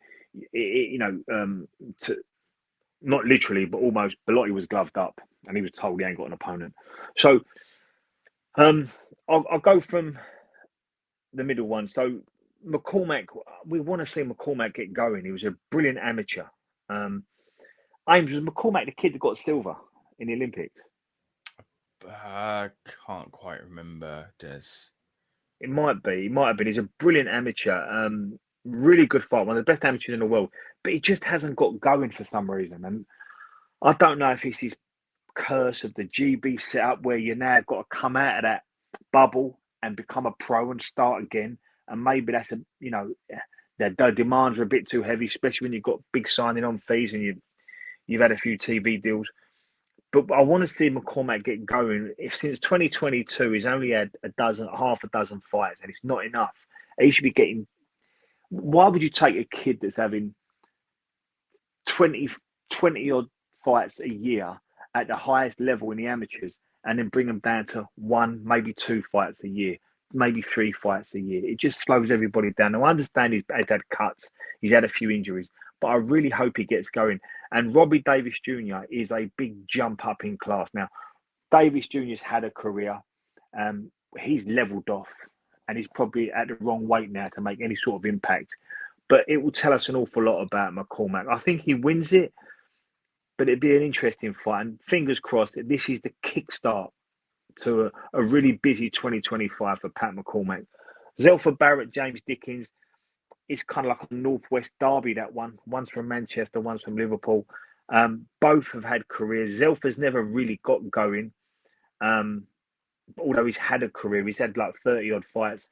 Speaker 2: not literally, but almost, Bellotti was gloved up and he was told he ain't got an opponent. So, I'll go from the middle one. So, McCormack, we want to see McCormack get going. He was a brilliant amateur. Ames, was McCormack the kid that got silver in the Olympics?
Speaker 3: I can't quite remember, Des.
Speaker 2: It might be. He might have been. He's a brilliant amateur. Really good fight. One of the best amateurs in the world. But he just hasn't got going for some reason. And I don't know if it's his curse of the GB setup where you now got to come out of that bubble and become a pro and start again. And maybe that's the demands are a bit too heavy, especially when you've got big signing on fees and you've had a few TV deals. But I want to see McCormack get going. If since 2022, he's only had half a dozen fights, and it's not enough. He should be getting. Why would you take a kid that's having 20 odd fights a year at the highest level in the amateurs, and then bring them down to 1, maybe 2 fights a year, maybe 3 fights a year? It just slows everybody down. Now, I understand he's had cuts, he's had a few injuries, but I really hope he gets going. And Robbie Davies Jr. is a big jump up in class. Now, Davies Jr.'s had a career. He's leveled off and he's probably at the wrong weight now to make any sort of impact. But it will tell us an awful lot about McCormack. I think he wins it, but it'd be an interesting fight. And fingers crossed that this is the kickstart to a really busy 2025 for Pat McCormack. Zelfa Barrett, James Dickens, it's kind of like a Northwest derby, that one. One's from Manchester, one's from Liverpool. Both have had careers. Zelfa's never really got going. Although he's had a career, he's had like 30 odd fights.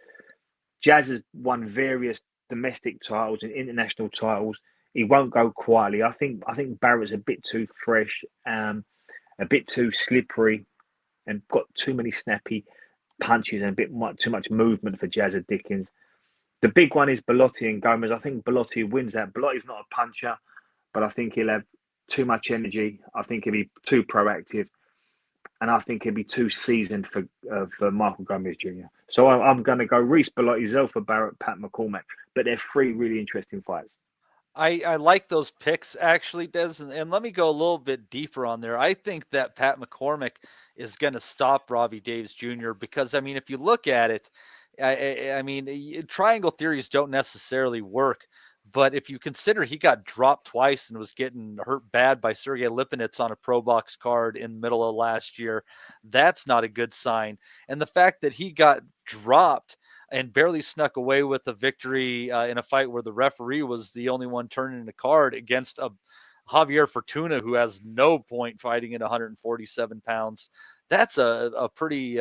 Speaker 2: Jazz has won various domestic titles and international titles. He won't go quietly. I think Barrett's a bit too fresh, a bit too slippery, and got too many snappy. punches and a bit too much movement for Jazza Dickens. The big one is Bellotti and Gomez. I think Bellotti wins that. Belotti's not a puncher, but I think he'll have too much energy. I think he'll be too proactive, and I think he'll be too seasoned for Michael Gomez Jr. So I'm going to go Reese Bellotti, Zelfa Barrett, Pat McCormack. But they're three really interesting fights.
Speaker 1: I like those picks, actually, Des. And let me go a little bit deeper on there. I think that Pat McCormack is going to stop Robbie Davis Jr. because, I mean, if you look at it, I mean, triangle theories don't necessarily work. But if you consider he got dropped twice and was getting hurt bad by Sergey Lipinets on a ProBox card in the middle of last year, that's not a good sign. And the fact that he got dropped and barely snuck away with a victory in a fight where the referee was the only one turning the card against a Javier Fortuna, who has no point fighting at 147 pounds. That's a pretty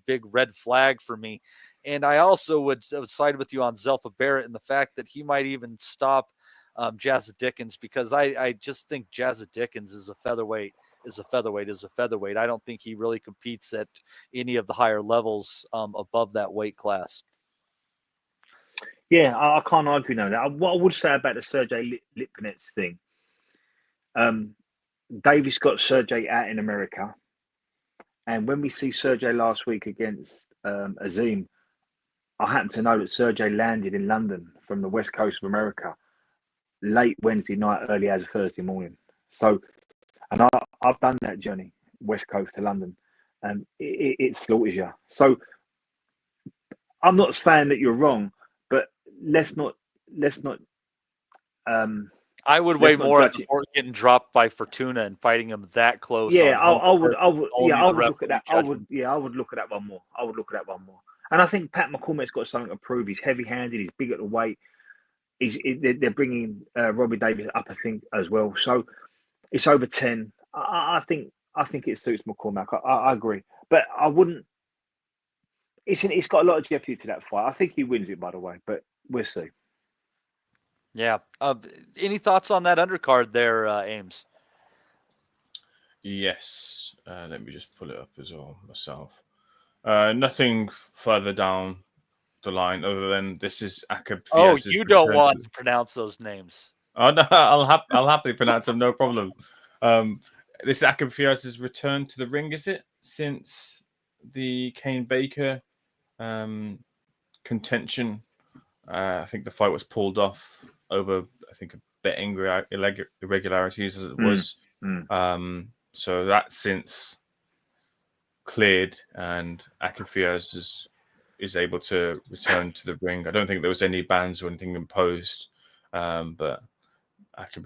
Speaker 1: big red flag for me. And I also would side with you on Zelfa Barrett and the fact that he might even stop Jazza Dickens, because I just think Jazza Dickens is a featherweight. I don't think he really competes at any of the higher levels above that weight class.
Speaker 2: Yeah, I can't argue now. What I would say about the Sergey Lipinets thing, Davis got Sergey out in America. And when we see Sergey last week against Azim, I happen to know that Sergey landed in London from the west coast of America late Wednesday night, early as Thursday morning. So, and I've done that journey, west coast to London, and it slaughters you. So, I'm not saying that you're wrong, but let's not.
Speaker 1: I would weigh more at before getting dropped by Fortuna and fighting him that close.
Speaker 2: Yeah, I would look at that.
Speaker 1: Judgment.
Speaker 2: I would look at that one more. And I think Pat McCormack's got something to prove. He's heavy-handed. He's big at the weight. They're bringing Robbie Davis up, I think, as well. So it's over 10. I think it suits McCormack. I agree, but I wouldn't. It's got a lot of jeopardy to that fight. I think he wins it, by the way, but we'll see.
Speaker 1: Yeah. Any thoughts on that undercard there, Ames?
Speaker 3: Yes. Let me just pull it up as well myself. Nothing further down the line other than this is Akab.
Speaker 1: Oh, you don't want to pronounce those names.
Speaker 3: Oh no, I'll happily pronounce them, no problem. This is Akab Fiaz's return to the ring, is it? Since the Kane Baker contention, I think the fight was pulled off over, I think, betting irregularities as it was. So that's since cleared, and Akab Fiaz is able to return to the ring. I don't think there was any bans or anything imposed, but Akab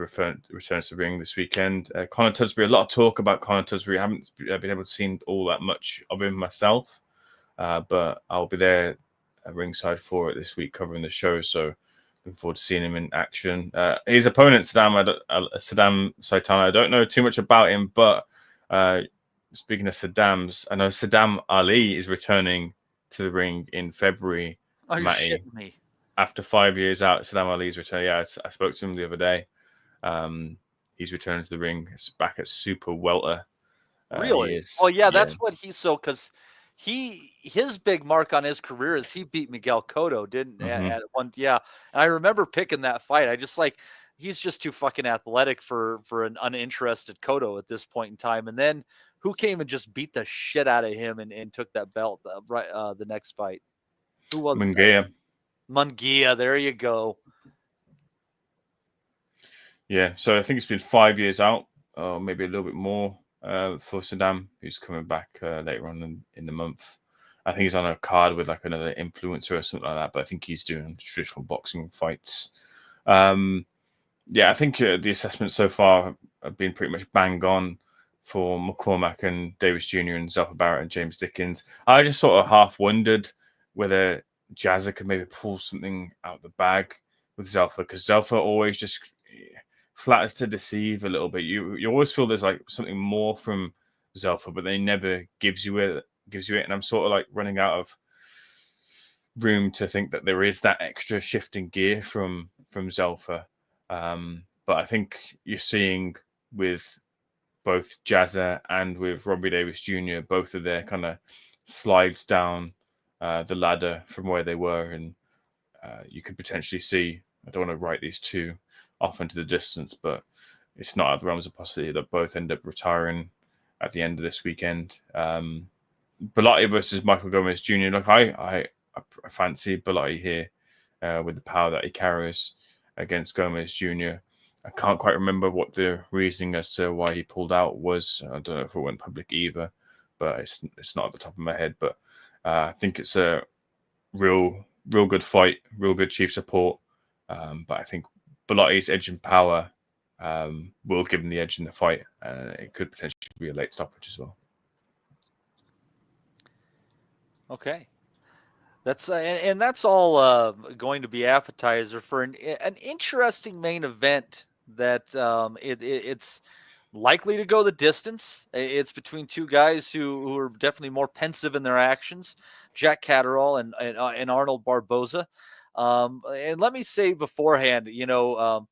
Speaker 3: returns to the ring this weekend. Conor Tusbury, a lot of talk about Conor Tusbury. I haven't been able to see all that much of him myself, but I'll be there at ringside for it this week covering the show, so looking forward to seeing him in action. His opponent, Saddam Saitana, I don't know too much about him, but speaking of Saddam's, I know Saddam Ali is returning to the ring in February.
Speaker 1: Are you shitting me?
Speaker 3: After 5 years out, Saddam Ali's return. Yeah, I spoke to him the other day. He's returned to the ring. He's back at super welter.
Speaker 1: Really? Well, yeah, that's what because his big mark on his career is he beat Miguel Cotto, didn't at one? Yeah, and I remember picking that fight. I just he's just too fucking athletic for an uninterested Cotto at this point in time. And then who came and just beat the shit out of him and took that belt the next fight? Who was it? Munguia, there you go.
Speaker 3: Yeah, so I think it's been 5 years out, or maybe a little bit more for Saddam, who's coming back later on in the month. I think he's on a card with like another influencer or something like that, but I think he's doing traditional boxing fights. Yeah, I think the assessments so far have been pretty much bang on for McCormack and Davis Jr. and Zelfa Barrett and James Dickens. I just sort of half wondered whether Jazza could maybe pull something out the bag with Zelfa, because Zelfa always just flatters to deceive a little bit. You always feel there's like something more from Zelfa, but they never gives you it. And I'm sort of like running out of room to think that there is that extra shifting gear from Zelfa. But I think you're seeing with both Jazza and with Robbie Davis Jr., both of their kind of slides down the ladder from where they were, and you could potentially see. I don't want to write these two off into the distance, but it's not out of the realms of possibility that both end up retiring at the end of this weekend. Bellotti versus Michael Gomez Jr. Like I fancy Bellotti here with the power that he carries against Gomez Jr. I can't quite remember what the reasoning as to why he pulled out was. I don't know if it went public either, but it's not at the top of my head. But I think it's a real good fight, real good chief support. But I think Bellotti's edge and power will give him the edge in the fight. It could potentially be a late stoppage as well.
Speaker 1: Okay. That's and that's all going to be appetizer for an interesting main event that it's likely to go the distance. It's between two guys who are definitely more pensive in their actions, Jack Caterall and Arnold Barbosa. And let me say beforehand,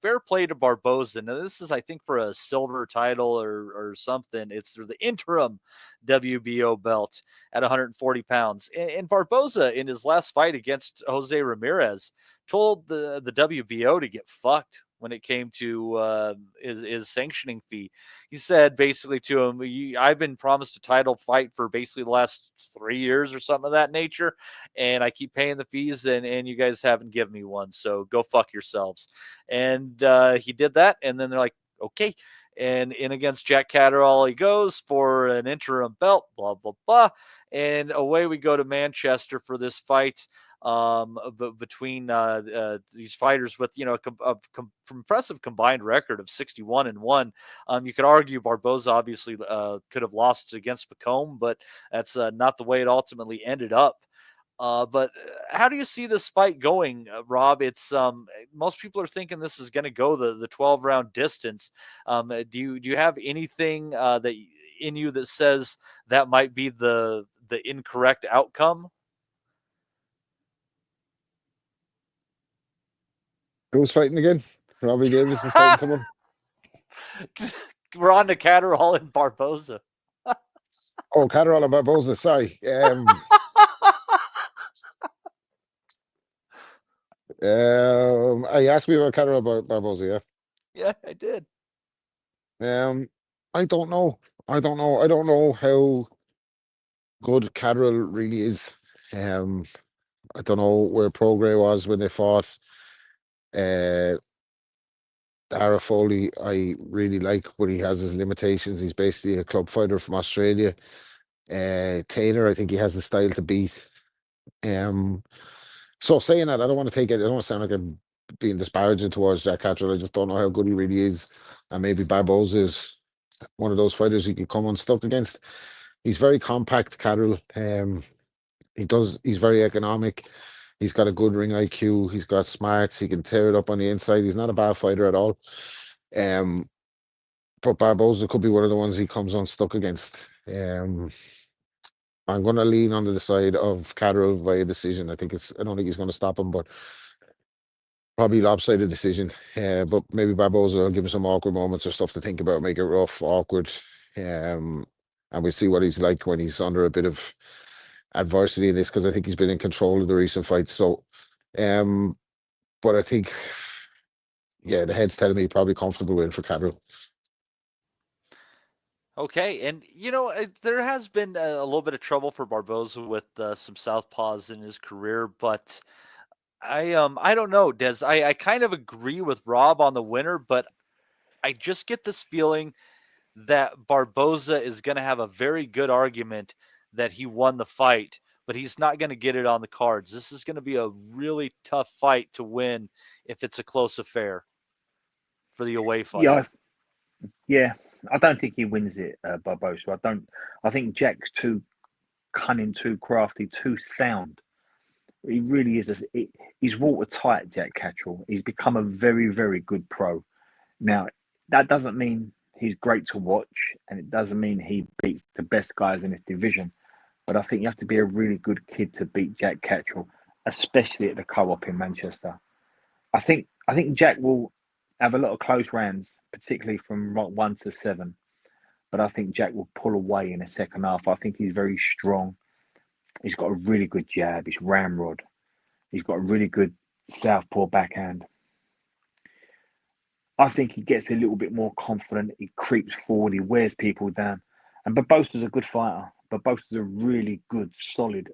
Speaker 1: fair play to Barbosa. Now, this is, I think, for a silver title or something. It's for the interim WBO belt at 140 pounds. And Barbosa, in his last fight against Jose Ramirez, told the WBO to get fucked when it came to his sanctioning fee. He said basically to him, I've been promised a title fight for basically the last 3 years or something of that nature, and I keep paying the fees, and you guys haven't given me one, so go fuck yourselves. And he did that, and then they're like, okay. And in against Jack Caterall he goes for an interim belt, blah, blah, blah. And away we go to Manchester for this fight between these fighters with, a impressive combined record of 61-1. You could argue Barbosa obviously could have lost against Pacome, but that's not the way it ultimately ended up. But how do you see this fight going, Rob? It's most people are thinking this is going to go the 12-round distance. Do you have anything that in you that says that might be the incorrect outcome?
Speaker 4: Who's fighting again? Robbie Davis is fighting someone.
Speaker 1: We're on to Caterall and Barbosa.
Speaker 4: Oh, Caterall and Barbosa. Sorry. You asked me about Caterall Barbosa, yeah?
Speaker 1: Yeah, I did.
Speaker 4: I don't know. I don't know how good Caterall really is. I don't know where Prograis was when they fought. Dara Foley, I really like, but he has his limitations. He's basically a club fighter from Australia. Taylor, I think he has the style to beat. So saying that, I don't want to take it. I don't want to sound like I'm being disparaging towards Jack Caterall. I just don't know how good he really is. And maybe Barbosa is one of those fighters he can come unstuck against. He's very compact, Caterall. He's very economic. He's got a good ring IQ. He's got smarts. He can tear it up on the inside. He's not a bad fighter at all. But Barbosa could be one of the ones he comes unstuck against. I'm going to lean on the side of Caterall via decision. I don't think he's going to stop him, but probably lopsided decision. But maybe Barbosa will give him some awkward moments or stuff to think about, make it rough, awkward. And we'll see what he's like when he's under a bit of adversity in this, because I think he's been in control of the recent fights. So, but I think, the head's telling me probably comfortable win for Caterall.
Speaker 1: Okay, and there has been a little bit of trouble for Barbosa with some southpaws in his career, but I don't know, Des. I kind of agree with Rob on the winner, but I just get this feeling that Barbosa is going to have a very good argument that he won the fight, but he's not going to get it on the cards. This is going to be a really tough fight to win if it's a close affair for the away fight.
Speaker 2: Yeah. I don't think he wins it, Barbosa. I think Jack's too cunning, too crafty, too sound. He really is. He's watertight, Jack Caterall. He's become a very, very good pro. Now, that doesn't mean he's great to watch, and it doesn't mean he beats the best guys in his division. But I think you have to be a really good kid to beat Jack Caterall, especially at the Co-op in Manchester. I think Jack will have a lot of close rounds, particularly from 1 to 7. But I think Jack will pull away in the second half. I think he's very strong. He's got a really good jab. He's ramrod. He's got a really good southpaw backhand. I think he gets a little bit more confident. He creeps forward. He wears people down. And Barbosa's a good fighter. Barbosa's a really good, solid,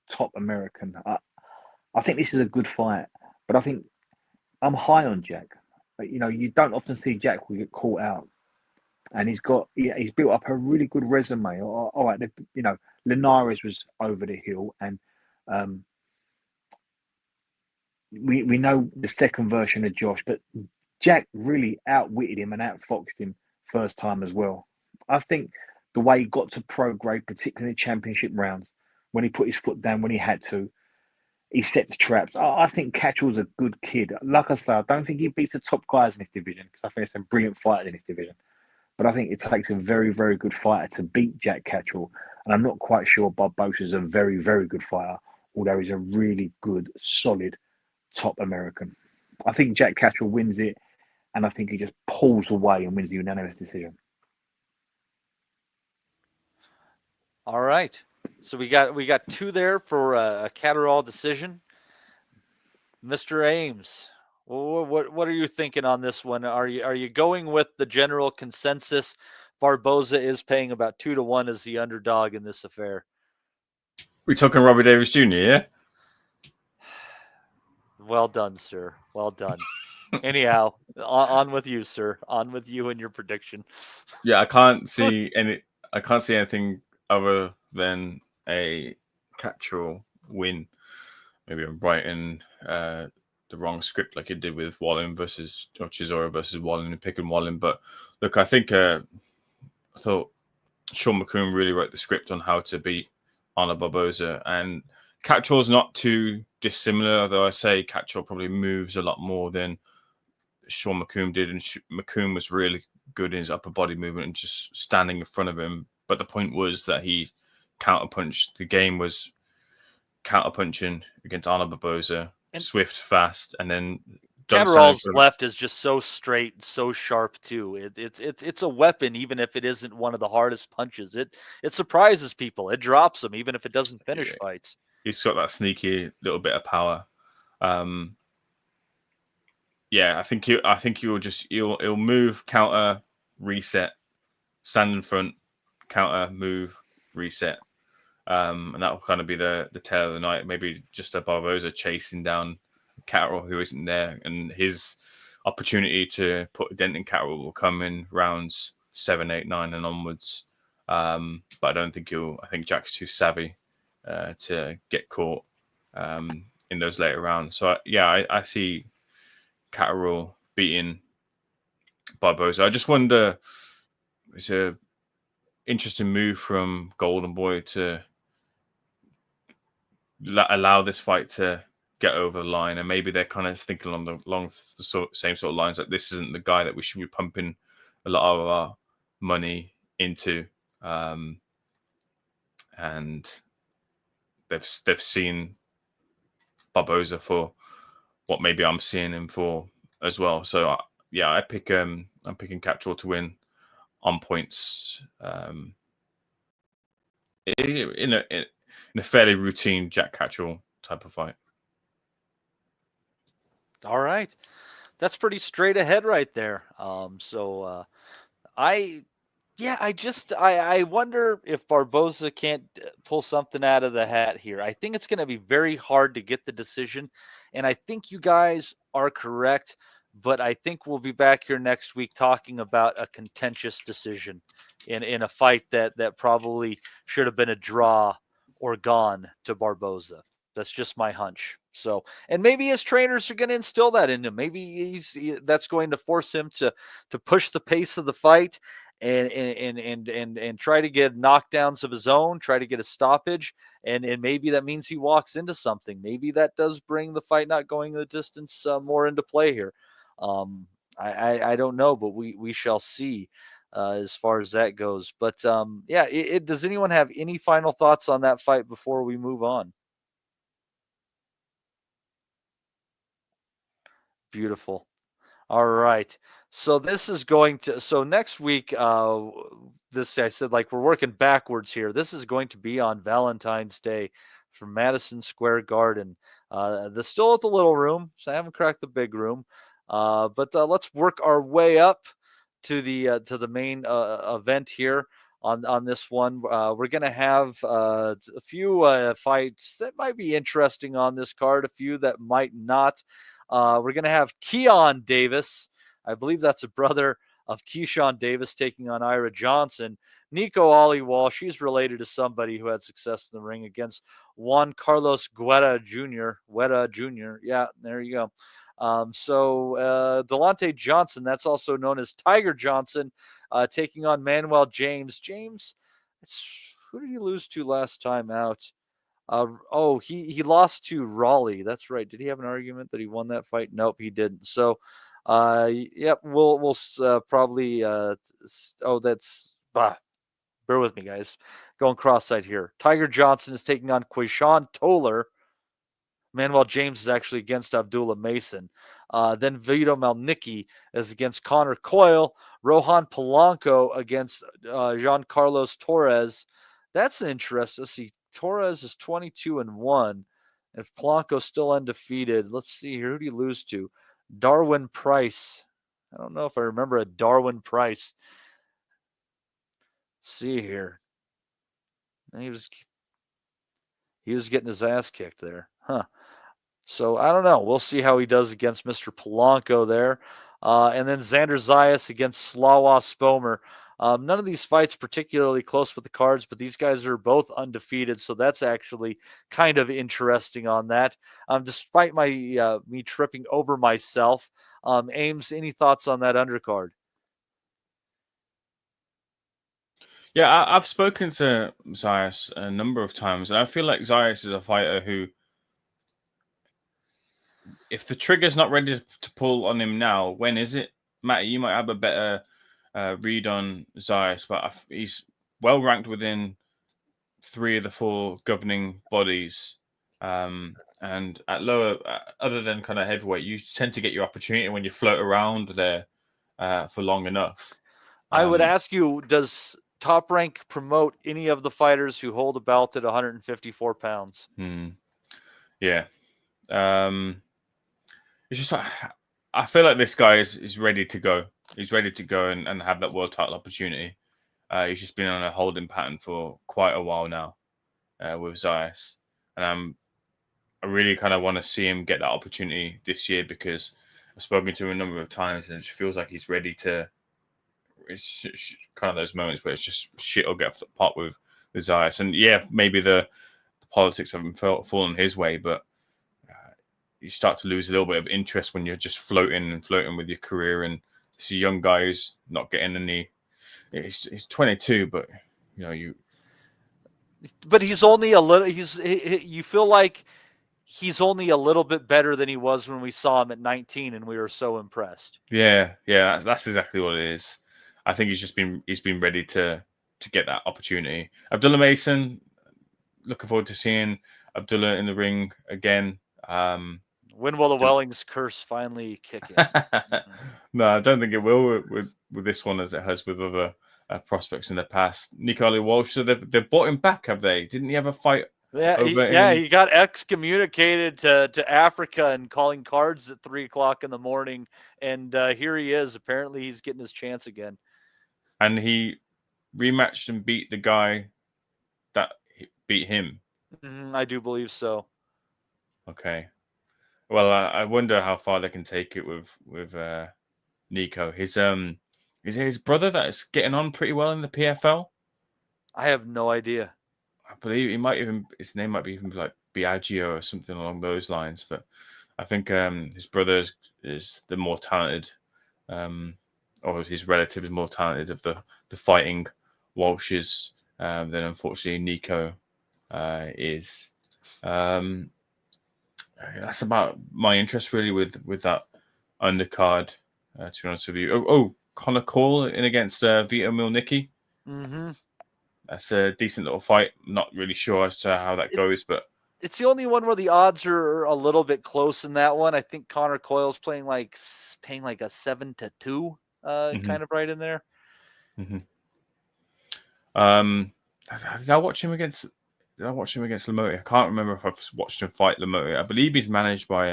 Speaker 2: top American. I think this is a good fight. But I think I'm high on Jack. But, you know, you don't often see Jack will get caught out. And he's built up a really good resume. All right, you know, Linares was over the hill, and we know the second version of Josh, but Jack really outwitted him and outfoxed him first time as well. I think the way he got to pro grade, particularly in the championship rounds, when he put his foot down when he had to, he set the traps. I think Caterall's a good kid. Like I say, I don't think he beats the top guys in this division because I think there's some brilliant fighters in this division. But I think it takes a very, very good fighter to beat Jack Caterall. And I'm not quite sure Barbosa is a very, very good fighter, although he's a really good, solid, top American. I think Jack Caterall wins it, and I think he just pulls away and wins the unanimous decision.
Speaker 1: All right. So we got two there for a Caterall decision. Mr. Ames, what are you thinking on this one? Are you going with the general consensus? Barbosa is paying about 2-1 as the underdog in this affair.
Speaker 3: We talking Robbie Davis Jr., yeah?
Speaker 1: Well done, sir. Well done. Anyhow, on with you, sir. On with you and your prediction.
Speaker 3: Yeah, I can't see anything other than a Caterall win. Maybe I'm writing the wrong script like it did with Wallen versus Chisora versus Wallen and picking Wallen. But look, I think I thought Sean McComb really wrote the script on how to beat Arnold Barbosa, and Caterall's not too dissimilar, although I say Caterall probably moves a lot more than Sean McComb did, and McComb was really good in his upper body movement and just standing in front of him. But the point was that he counterpunched. The game was counterpunching against Arnold Barbosa, and swift, fast, and then
Speaker 1: Caterall's left is just so straight and so sharp too. It's a weapon, even if it isn't one of the hardest punches. It surprises people. It drops them, even if it doesn't finish fights.
Speaker 3: He's got that sneaky little bit of power. Yeah, I think he'll move, counter, reset, stand in front, counter, move, reset. And that will kind of be the tale of the night. Maybe just a Barbosa chasing down Caterall who isn't there, and his opportunity to put a dent in Caterall will come in rounds 7, 8, 9 and onwards. But I don't think I think Jack's too savvy to get caught in those later rounds. So I see Caterall beating Barbosa. I just wonder, it's an interesting move from Golden Boy to allow this fight to get over the line, and maybe they're kind of thinking along the same sort of lines, like this isn't the guy that we should be pumping a lot of our money into, and they've seen Barbosa for what maybe I'm seeing him for as well. So I'm picking Caterall to win on points, in a fairly routine Jack Caterall type of fight.
Speaker 1: All right. That's pretty straight ahead right there. I wonder if Barbosa can't pull something out of the hat here. I think it's going to be very hard to get the decision, and I think you guys are correct, but I think we'll be back here next week talking about a contentious decision in a fight that probably should have been a draw or gone to Barbosa. That's just my hunch. So, and maybe his trainers are going to instill that in him. Maybe that's going to force him to push the pace of the fight and try to get knockdowns of his own, try to get a stoppage, and maybe that means he walks into something. Maybe that does bring the fight not going the distance more into play here. I don't know, but we shall see as far as that goes. But does anyone have any final thoughts on that fight before we move on? Beautiful. All right. So this is going to. So next week, this I said like we're working backwards here. This is going to be on Valentine's Day from Madison Square Garden. Still at the little room, so I haven't cracked the big room. But let's work our way up to the main event here on this one. We're gonna have a few fights that might be interesting on this card, a few that might not. We're gonna have Keon Davis. I believe that's a brother of Keyshawn Davis taking on Ira Johnson. Nico Aliwal, she's related to somebody who had success in the ring against Juan Carlos Guerra Jr. Yeah, there you go. Delonte Johnson, that's also known as Tiger Johnson, taking on Manuel James. James, who did he lose to last time out? He lost to Raleigh. That's right. Did he have an argument that he won that fight? Nope, he didn't. So, we'll probably. Bear with me, guys. Going cross-site here. Tiger Johnson is taking on Quayshawn Toller. Manuel James is actually against Abdullah Mason. Then Vito Malnicki is against Connor Coyle. Rohan Polanco against Jean Carlos Torres. That's interesting. Let's see. Torres is 22-1, and Polanco's still undefeated. Let's see here. Who did he lose to? Darwin Price. I don't know if I remember a Darwin Price. Let's see here. He was getting his ass kicked there. Huh. So I don't know. We'll see how he does against Mr. Polanco there. And then Xander Zayas against Slawa Spomer. None of these fights particularly close with the cards, but these guys are both undefeated, so that's actually kind of interesting on that. Despite my me tripping over myself, Ames, any thoughts on that undercard?
Speaker 3: Yeah, I've spoken to Zayas a number of times, and I feel like Zayas is a fighter who, if the trigger's not ready to pull on him now, when is it? Matty, you might have a better read on Zayas, but he's well ranked within 3 of the 4 governing bodies. And at lower, other than kind of heavyweight, you tend to get your opportunity when you float around there for long enough.
Speaker 1: I would ask you, does Top Rank promote any of the fighters who hold a belt at 154 pounds?
Speaker 3: Yeah. It's just like, I feel like this guy is ready to go. He's ready to go and have that world title opportunity. He's just been on a holding pattern for quite a while now with Zayas. And I really kind of want to see him get that opportunity this year, because I've spoken to him a number of times and it just feels like he's ready to. It's kind of those moments where it's just shit will get pot with Zayas. And yeah, maybe the politics haven't fallen his way, but you start to lose a little bit of interest when you're just floating with your career. And this young guy who's not getting any. He's 22, but
Speaker 1: But he's only a little. You feel like he's only a little bit better than he was when we saw him at 19, and we were so impressed.
Speaker 3: Yeah, that's exactly what it is. I think he's been ready to get that opportunity. Abdullah Mason, looking forward to seeing Abdullah in the ring again.
Speaker 1: When will the Wellings curse finally kick in?
Speaker 3: No, I don't think it will with this one as it has with other prospects in the past. Nico Walsh, so they've brought him back, have they? Didn't he have a fight?
Speaker 1: Yeah, he got excommunicated to Africa and calling cards at 3:00 in the morning, and here he is. Apparently, he's getting his chance again.
Speaker 3: And he rematched and beat the guy that beat him.
Speaker 1: I do believe so.
Speaker 3: Okay. Well, I wonder how far they can take it with Nico. Is it his brother that is getting on pretty well in the PFL?
Speaker 1: I have no idea.
Speaker 3: I believe his name might be even like Biagio or something along those lines. But I think his brother is the more talented, or his relative is more talented of the fighting Walshes than unfortunately Nico is. That's about my interest really with that undercard. To be honest with you, Connor Cole in against Vito Milnicki.
Speaker 1: Mm-hmm.
Speaker 3: That's a decent little fight. Not really sure as to how that goes, but
Speaker 1: it's the only one where the odds are a little bit close in that one. I think Connor Coyle's paying like a 7-2, kind of right in there.
Speaker 3: Mm-hmm. Did I watch him against Lamotte? I can't remember if I've watched him fight Lamotte. I believe he's managed by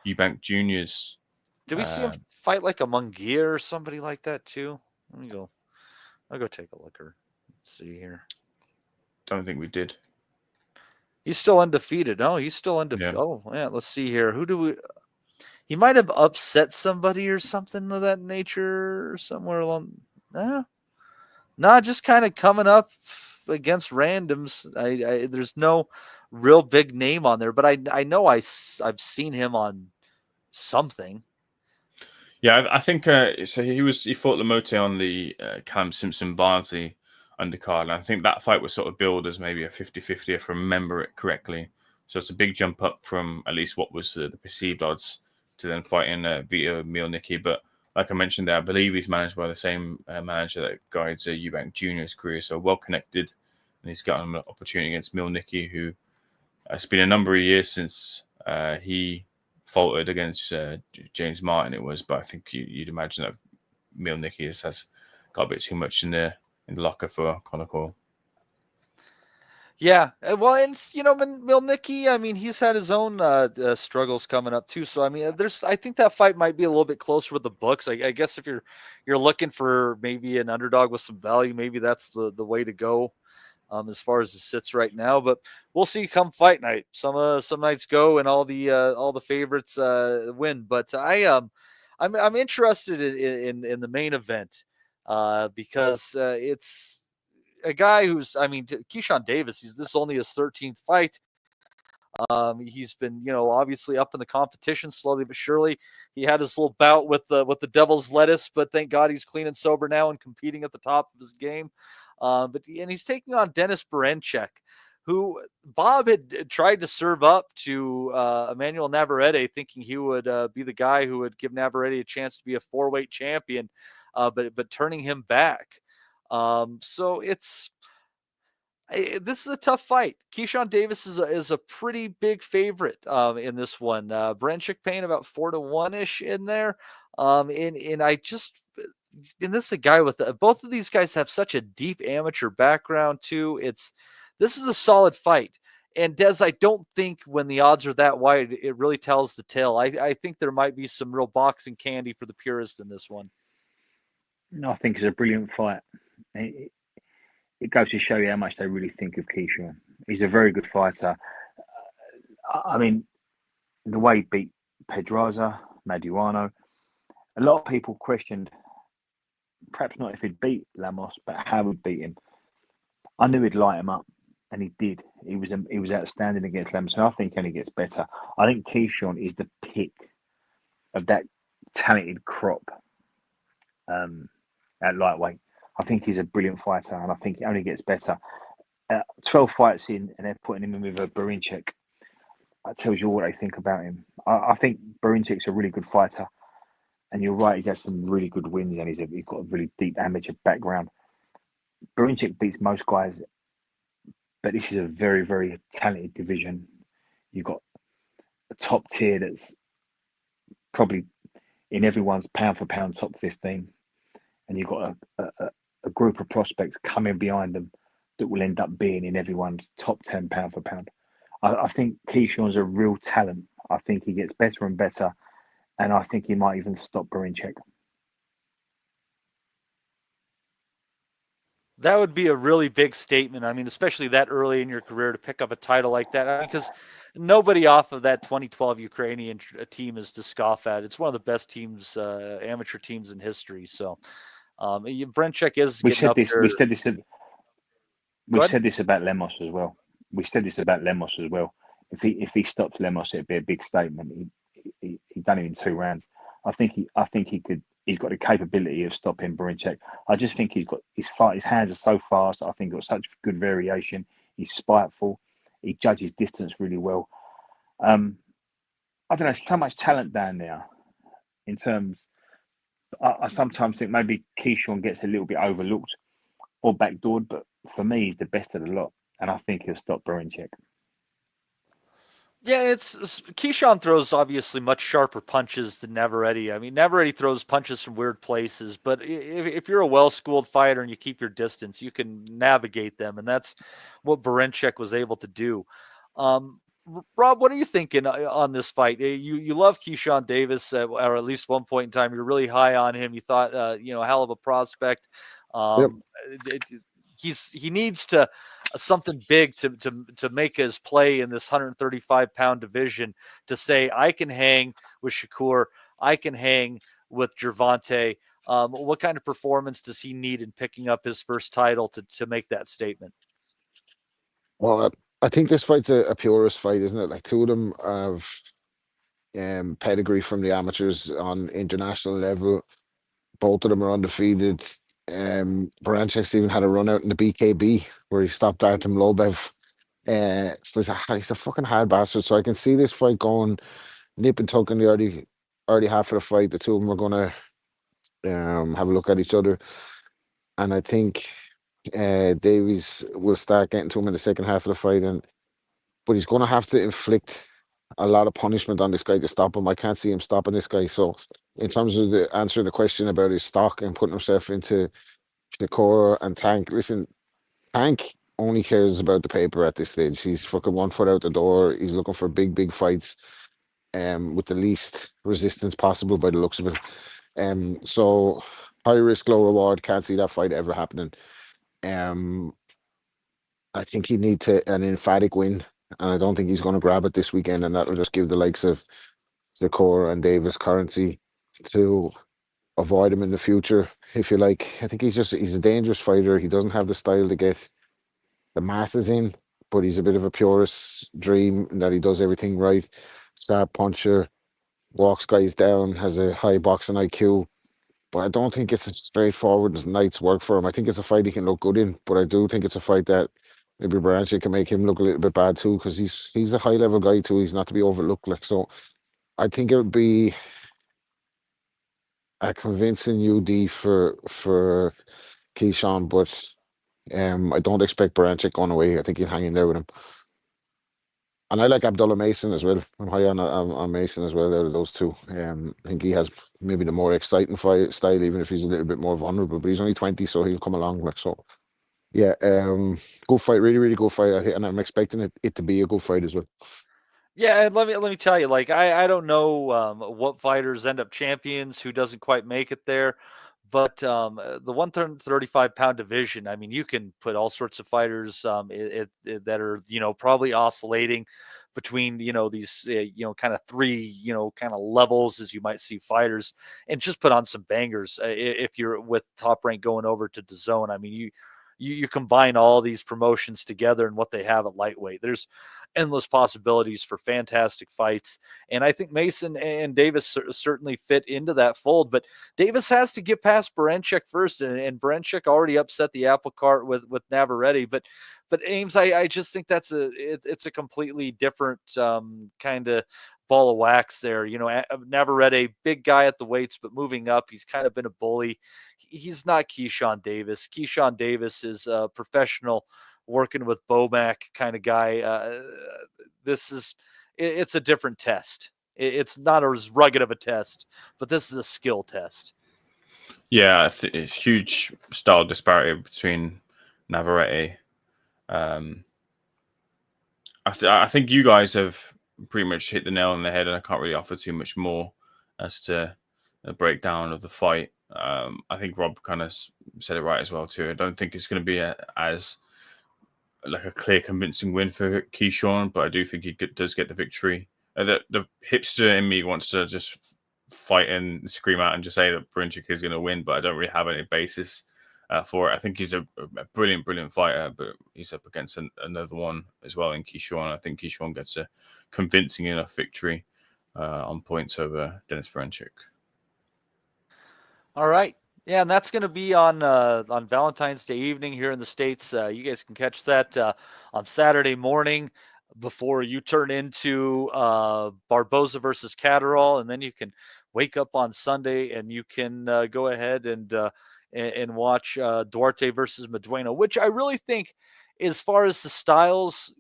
Speaker 3: Eubank Juniors.
Speaker 1: Did we see him fight like a Munguia or somebody like that too? Let me go. I'll go take a look. Let's see here.
Speaker 3: Don't think we did.
Speaker 1: He's still undefeated. No, he's still undefeated. Yeah. Oh, yeah. Let's see here. Who do we? He might have upset somebody or something of that nature or somewhere along. No, just kind of coming up against randoms. There's no real big name on there, but I know I've seen him on something.
Speaker 3: Yeah, I think so. He fought Lamotte on the Callum Simpson-Barnsley undercard, and I think that fight was sort of billed as maybe a 50-50 if I remember it correctly. So it's a big jump up from at least what was the perceived odds to then fighting Vito Mielnicki. But like I mentioned there, I believe he's managed by the same manager that guides Eubank Junior's career, so well connected, and he's got an opportunity against Mielnicki, who it's been a number of years since he faltered against James Martin. It was, but I think you'd imagine that Mielnicki has got a bit too much in the locker for Connor Coyle.
Speaker 1: Yeah, well, and Mielnicki, I mean, he's had his own struggles coming up too. So I mean, I think that fight might be a little bit closer with the books. I guess if you're looking for maybe an underdog with some value, maybe that's the way to go as far as it sits right now. But we'll see come fight night. Some nights go and all the favorites win. But I'm interested in the main event because it's a guy who's, I mean, Keyshawn Davis, this is only his 13th fight. He's been, obviously up in the competition slowly but surely. He had his little bout with the Devil's Lettuce, but thank God he's clean and sober now and competing at the top of his game. And he's taking on Dennis Baranchyk, who Bob had tried to serve up to Emmanuel Navarrete, thinking he would be the guy who would give Navarrete a chance to be a 4-weight champion, but turning him back. So this is a tough fight. Keyshawn Davis is a pretty big favorite in this one. Baranchyk paying about 4-1-ish in there. And this is a guy with both of these guys have such a deep amateur background too. This is a solid fight. And Des, I don't think when the odds are that wide, it really tells the tale. I think there might be some real boxing candy for the purist in this one.
Speaker 2: No, I think it's a brilliant fight. It goes to show you how much they really think of Keyshawn. He's a very good fighter. I mean, the way he beat Pedraza, Maduano, a lot of people questioned, perhaps not if he'd beat Lemos, but how he'd beat him. I knew he'd light him up, and he did. He was outstanding against Lemos, and I think he only gets better. I think Keyshawn is the pick of that talented crop at lightweight. I think he's a brilliant fighter, and I think he only gets better. 12 fights in, and they're putting him in with a Baranchyk. That tells you what they think about him. I think Barancyk's a really good fighter, and you're right, he's had some really good wins, and he's got a really deep amateur background. Baranchyk beats most guys, but this is a very, very talented division. You've got a top tier that's probably in everyone's pound-for-pound top 15, and you've got a group of prospects coming behind them that will end up being in everyone's top 10 pound for pound. I think Keyshawn's a real talent. I think he gets better and better, and I think he might even stop Baranchyk.
Speaker 1: That would be a really big statement. I mean, especially that early in your career to pick up a title like that, because nobody off of that 2012 Ukrainian team is to scoff at. It's one of the best teams, amateur teams in history. So Baranchyk is getting up there.
Speaker 2: We said this about Lemos as well. If he stops Lemos, it'd be a big statement. He done it in 2 rounds. I think he could. He's got the capability of stopping Baranchyk. I just think he's got his hands are so fast. I think he's got such good variation. He's spiteful. He judges distance really well. I don't know. So much talent down there. In terms, I sometimes think maybe Keyshawn gets a little bit overlooked or backdoored, but for me, he's the best of the lot, and I think he'll stop Baranchyk.
Speaker 1: Yeah, Keyshawn throws obviously much sharper punches than Navarrete. I mean, Navarrete throws punches from weird places, but if you're a well-schooled fighter and you keep your distance, you can navigate them, and that's what Baranchyk was able to do. Rob, what are you thinking on this fight? You love Keyshawn Davis, or at least one point in time, you're really high on him. You thought, a hell of a prospect.
Speaker 4: Yep.
Speaker 1: He needs to something big to make his play in this 135-pound division, to say I can hang with Shakur, I can hang with Gervonta. What kind of performance does he need in picking up his first title to make that statement?
Speaker 4: Well, I think this fight's a purist fight, isn't it? Like, two of them have pedigree from the amateurs on international level. Both of them are undefeated. Baranchyk even had a run out in the BKB where he stopped Artem Lobev. So he's a fucking hard bastard. So I can see this fight going nip and tuck in the early half of the fight. The two of them are going to have a look at each other. And I think Davies will start getting to him in the second half of the fight. But he's going to have to inflict a lot of punishment on this guy to stop him. I can't see him stopping this guy. So in terms of answering the question about his stock and putting himself into Shakur and Tank, listen, Tank only cares about the paper at this stage. He's fucking 1 foot out the door. He's looking for big fights with the least resistance possible by the looks of it. So high risk, low reward. Can't see that fight ever happening. I think he needs an emphatic win, and I don't think he's going to grab it this weekend, and that'll just give the likes of Zakor and Davis currency to avoid him in the future, if you like. I think he's a dangerous fighter. He doesn't have the style to get the masses in, but he's a bit of a purist dream in that he does everything right. Sharp puncher, walks guys down, has a high boxing IQ. But I don't think it's as straightforward as night's work for him. I think it's a fight he can look good in, but I do think it's a fight that maybe Baranchyk can make him look a little bit bad too, because he's a high level guy too. He's not to be overlooked. Like, so I think it would be a convincing UD for Keyshawn, but I don't expect Baranchyk going away. I think he'll hang in there with him. And I like Abdullah Mason as well. I'm high on Mason as well out of those two. I think he has maybe the more exciting fight style, even if he's a little bit more vulnerable. But he's only 20, so he'll come along. Like, so, yeah, good fight, really good fight. And I'm expecting it to be a good fight as well.
Speaker 1: Yeah, and let me tell you, like, I don't know what fighters end up champions, who doesn't quite make it there, but the 135-pound division, I mean, you can put all sorts of fighters that are probably oscillating between these kind of three kind of levels, as you might see fighters, and just put on some bangers. If you're with Top Rank going over to DAZN, I mean, you combine all these promotions together and what they have at lightweight, there's endless possibilities for fantastic fights. And I think Mason and Davis certainly fit into that fold, but Davis has to get past Baranchyk first, and Baranchyk already upset the apple cart with Navarrete. But Ames, I just think it's a completely different kind of ball of wax there. Navarrete, big guy at the weights, but moving up, he's kind of been a bully. He's not Keyshawn Davis. Keyshawn Davis is a professional, working with Bomac kind of guy. It's a different test. It's not as rugged of a test, but this is a skill test.
Speaker 3: Yeah, it's huge style disparity between Navarrete. I think you guys have pretty much hit the nail on the head, and I can't really offer too much more as to a breakdown of the fight. I think Rob kind of said it right as well too. I don't think it's going to be as like a clear, convincing win for Keyshawn, but I do think he does get the victory. The hipster in me wants to just fight and scream out and just say that Baranchyk is going to win, but I don't really have any basis for it. I think he's a brilliant fighter, but he's up against another one as well in Keyshawn. I think Keyshawn gets a convincing enough victory on points over Denis Baranchyk.
Speaker 1: All right. Yeah, and that's going to be on Valentine's Day evening here in the States. You guys can catch that on Saturday morning before you turn into Barbosa versus Caterall, and then you can wake up on Sunday and you can go ahead and watch Duarte versus Medueno, which I really think, as far as the styles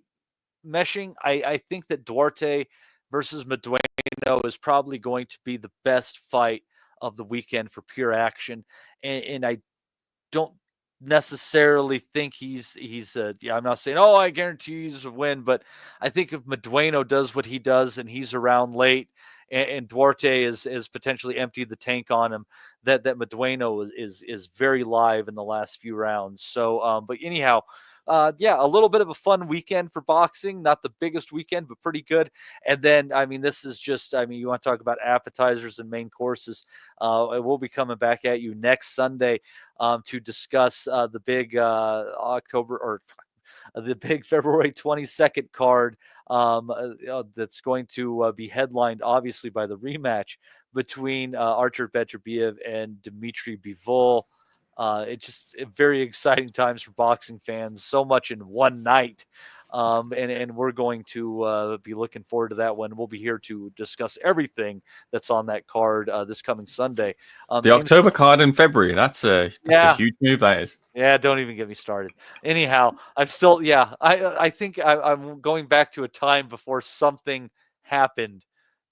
Speaker 1: meshing, I think that Duarte versus Medueno is probably going to be the best fight of the weekend for pure action. And I don't necessarily think he's I'm not saying, oh, I guarantee he's a win, but I think if Medueno does what he does and he's around late and Duarte is potentially emptied the tank on him, that Medueno is very live in the last few rounds. So, but anyhow, a little bit of a fun weekend for boxing. Not the biggest weekend, but pretty good. And then, I mean, this is just, I mean, you want to talk about appetizers and main courses. We'll be coming back at you next Sunday to discuss the big the big February 22nd card that's going to be headlined, obviously, by the rematch between Artur Beterbiev and Dmitry Bivol. It's just very exciting times for boxing fans. So much in one night. And we're going to be looking forward to that one. We'll be here to discuss everything that's on that card this coming Sunday.
Speaker 3: The October card in February. That's a huge move, that is.
Speaker 1: Yeah, don't even get me started. Anyhow, I'm still, I think I'm going back to a time before something happened.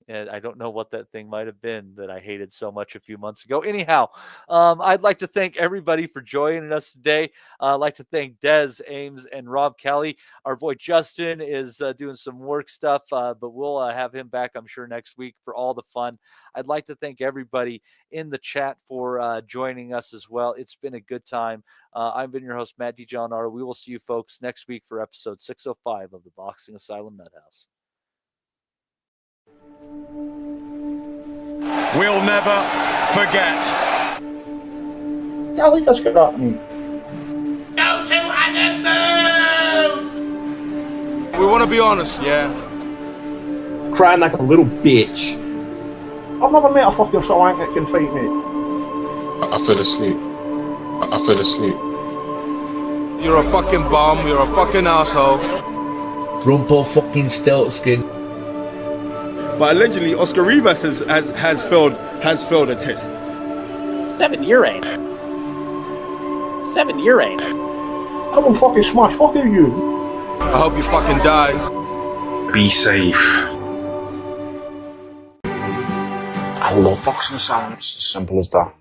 Speaker 1: And I don't know what that thing might have been that I hated so much a few months ago. Anyhow, I'd like to thank everybody for joining us today. I'd like to thank Des, Ames, and Rob Kelly. Our boy Justin is doing some work stuff, but we'll have him back, I'm sure, next week for all the fun. I'd like to thank everybody in the chat for joining us as well. It's been a good time. I've been your host, Matt DiGiannato. We will see you folks next week for episode 605 of the Boxing Asylum Nuthouse.
Speaker 5: We'll never forget.
Speaker 6: Ellie, let's get up me.
Speaker 7: Go to move!
Speaker 5: We want to be honest, yeah?
Speaker 6: Crying like a little bitch. I've never met a fucking swank that can fight me.
Speaker 8: I fell asleep. I fell asleep.
Speaker 5: You're a fucking bum, you're a fucking asshole.
Speaker 9: Rumpo fucking Stiltskin.
Speaker 10: But allegedly, Oscar Rivas has failed a test.
Speaker 11: 7-year ain't. 7-year ain't.
Speaker 6: I will fucking smash fucking you.
Speaker 5: I hope you fucking die.
Speaker 8: Be safe.
Speaker 6: I love boxing sounds. As simple as that.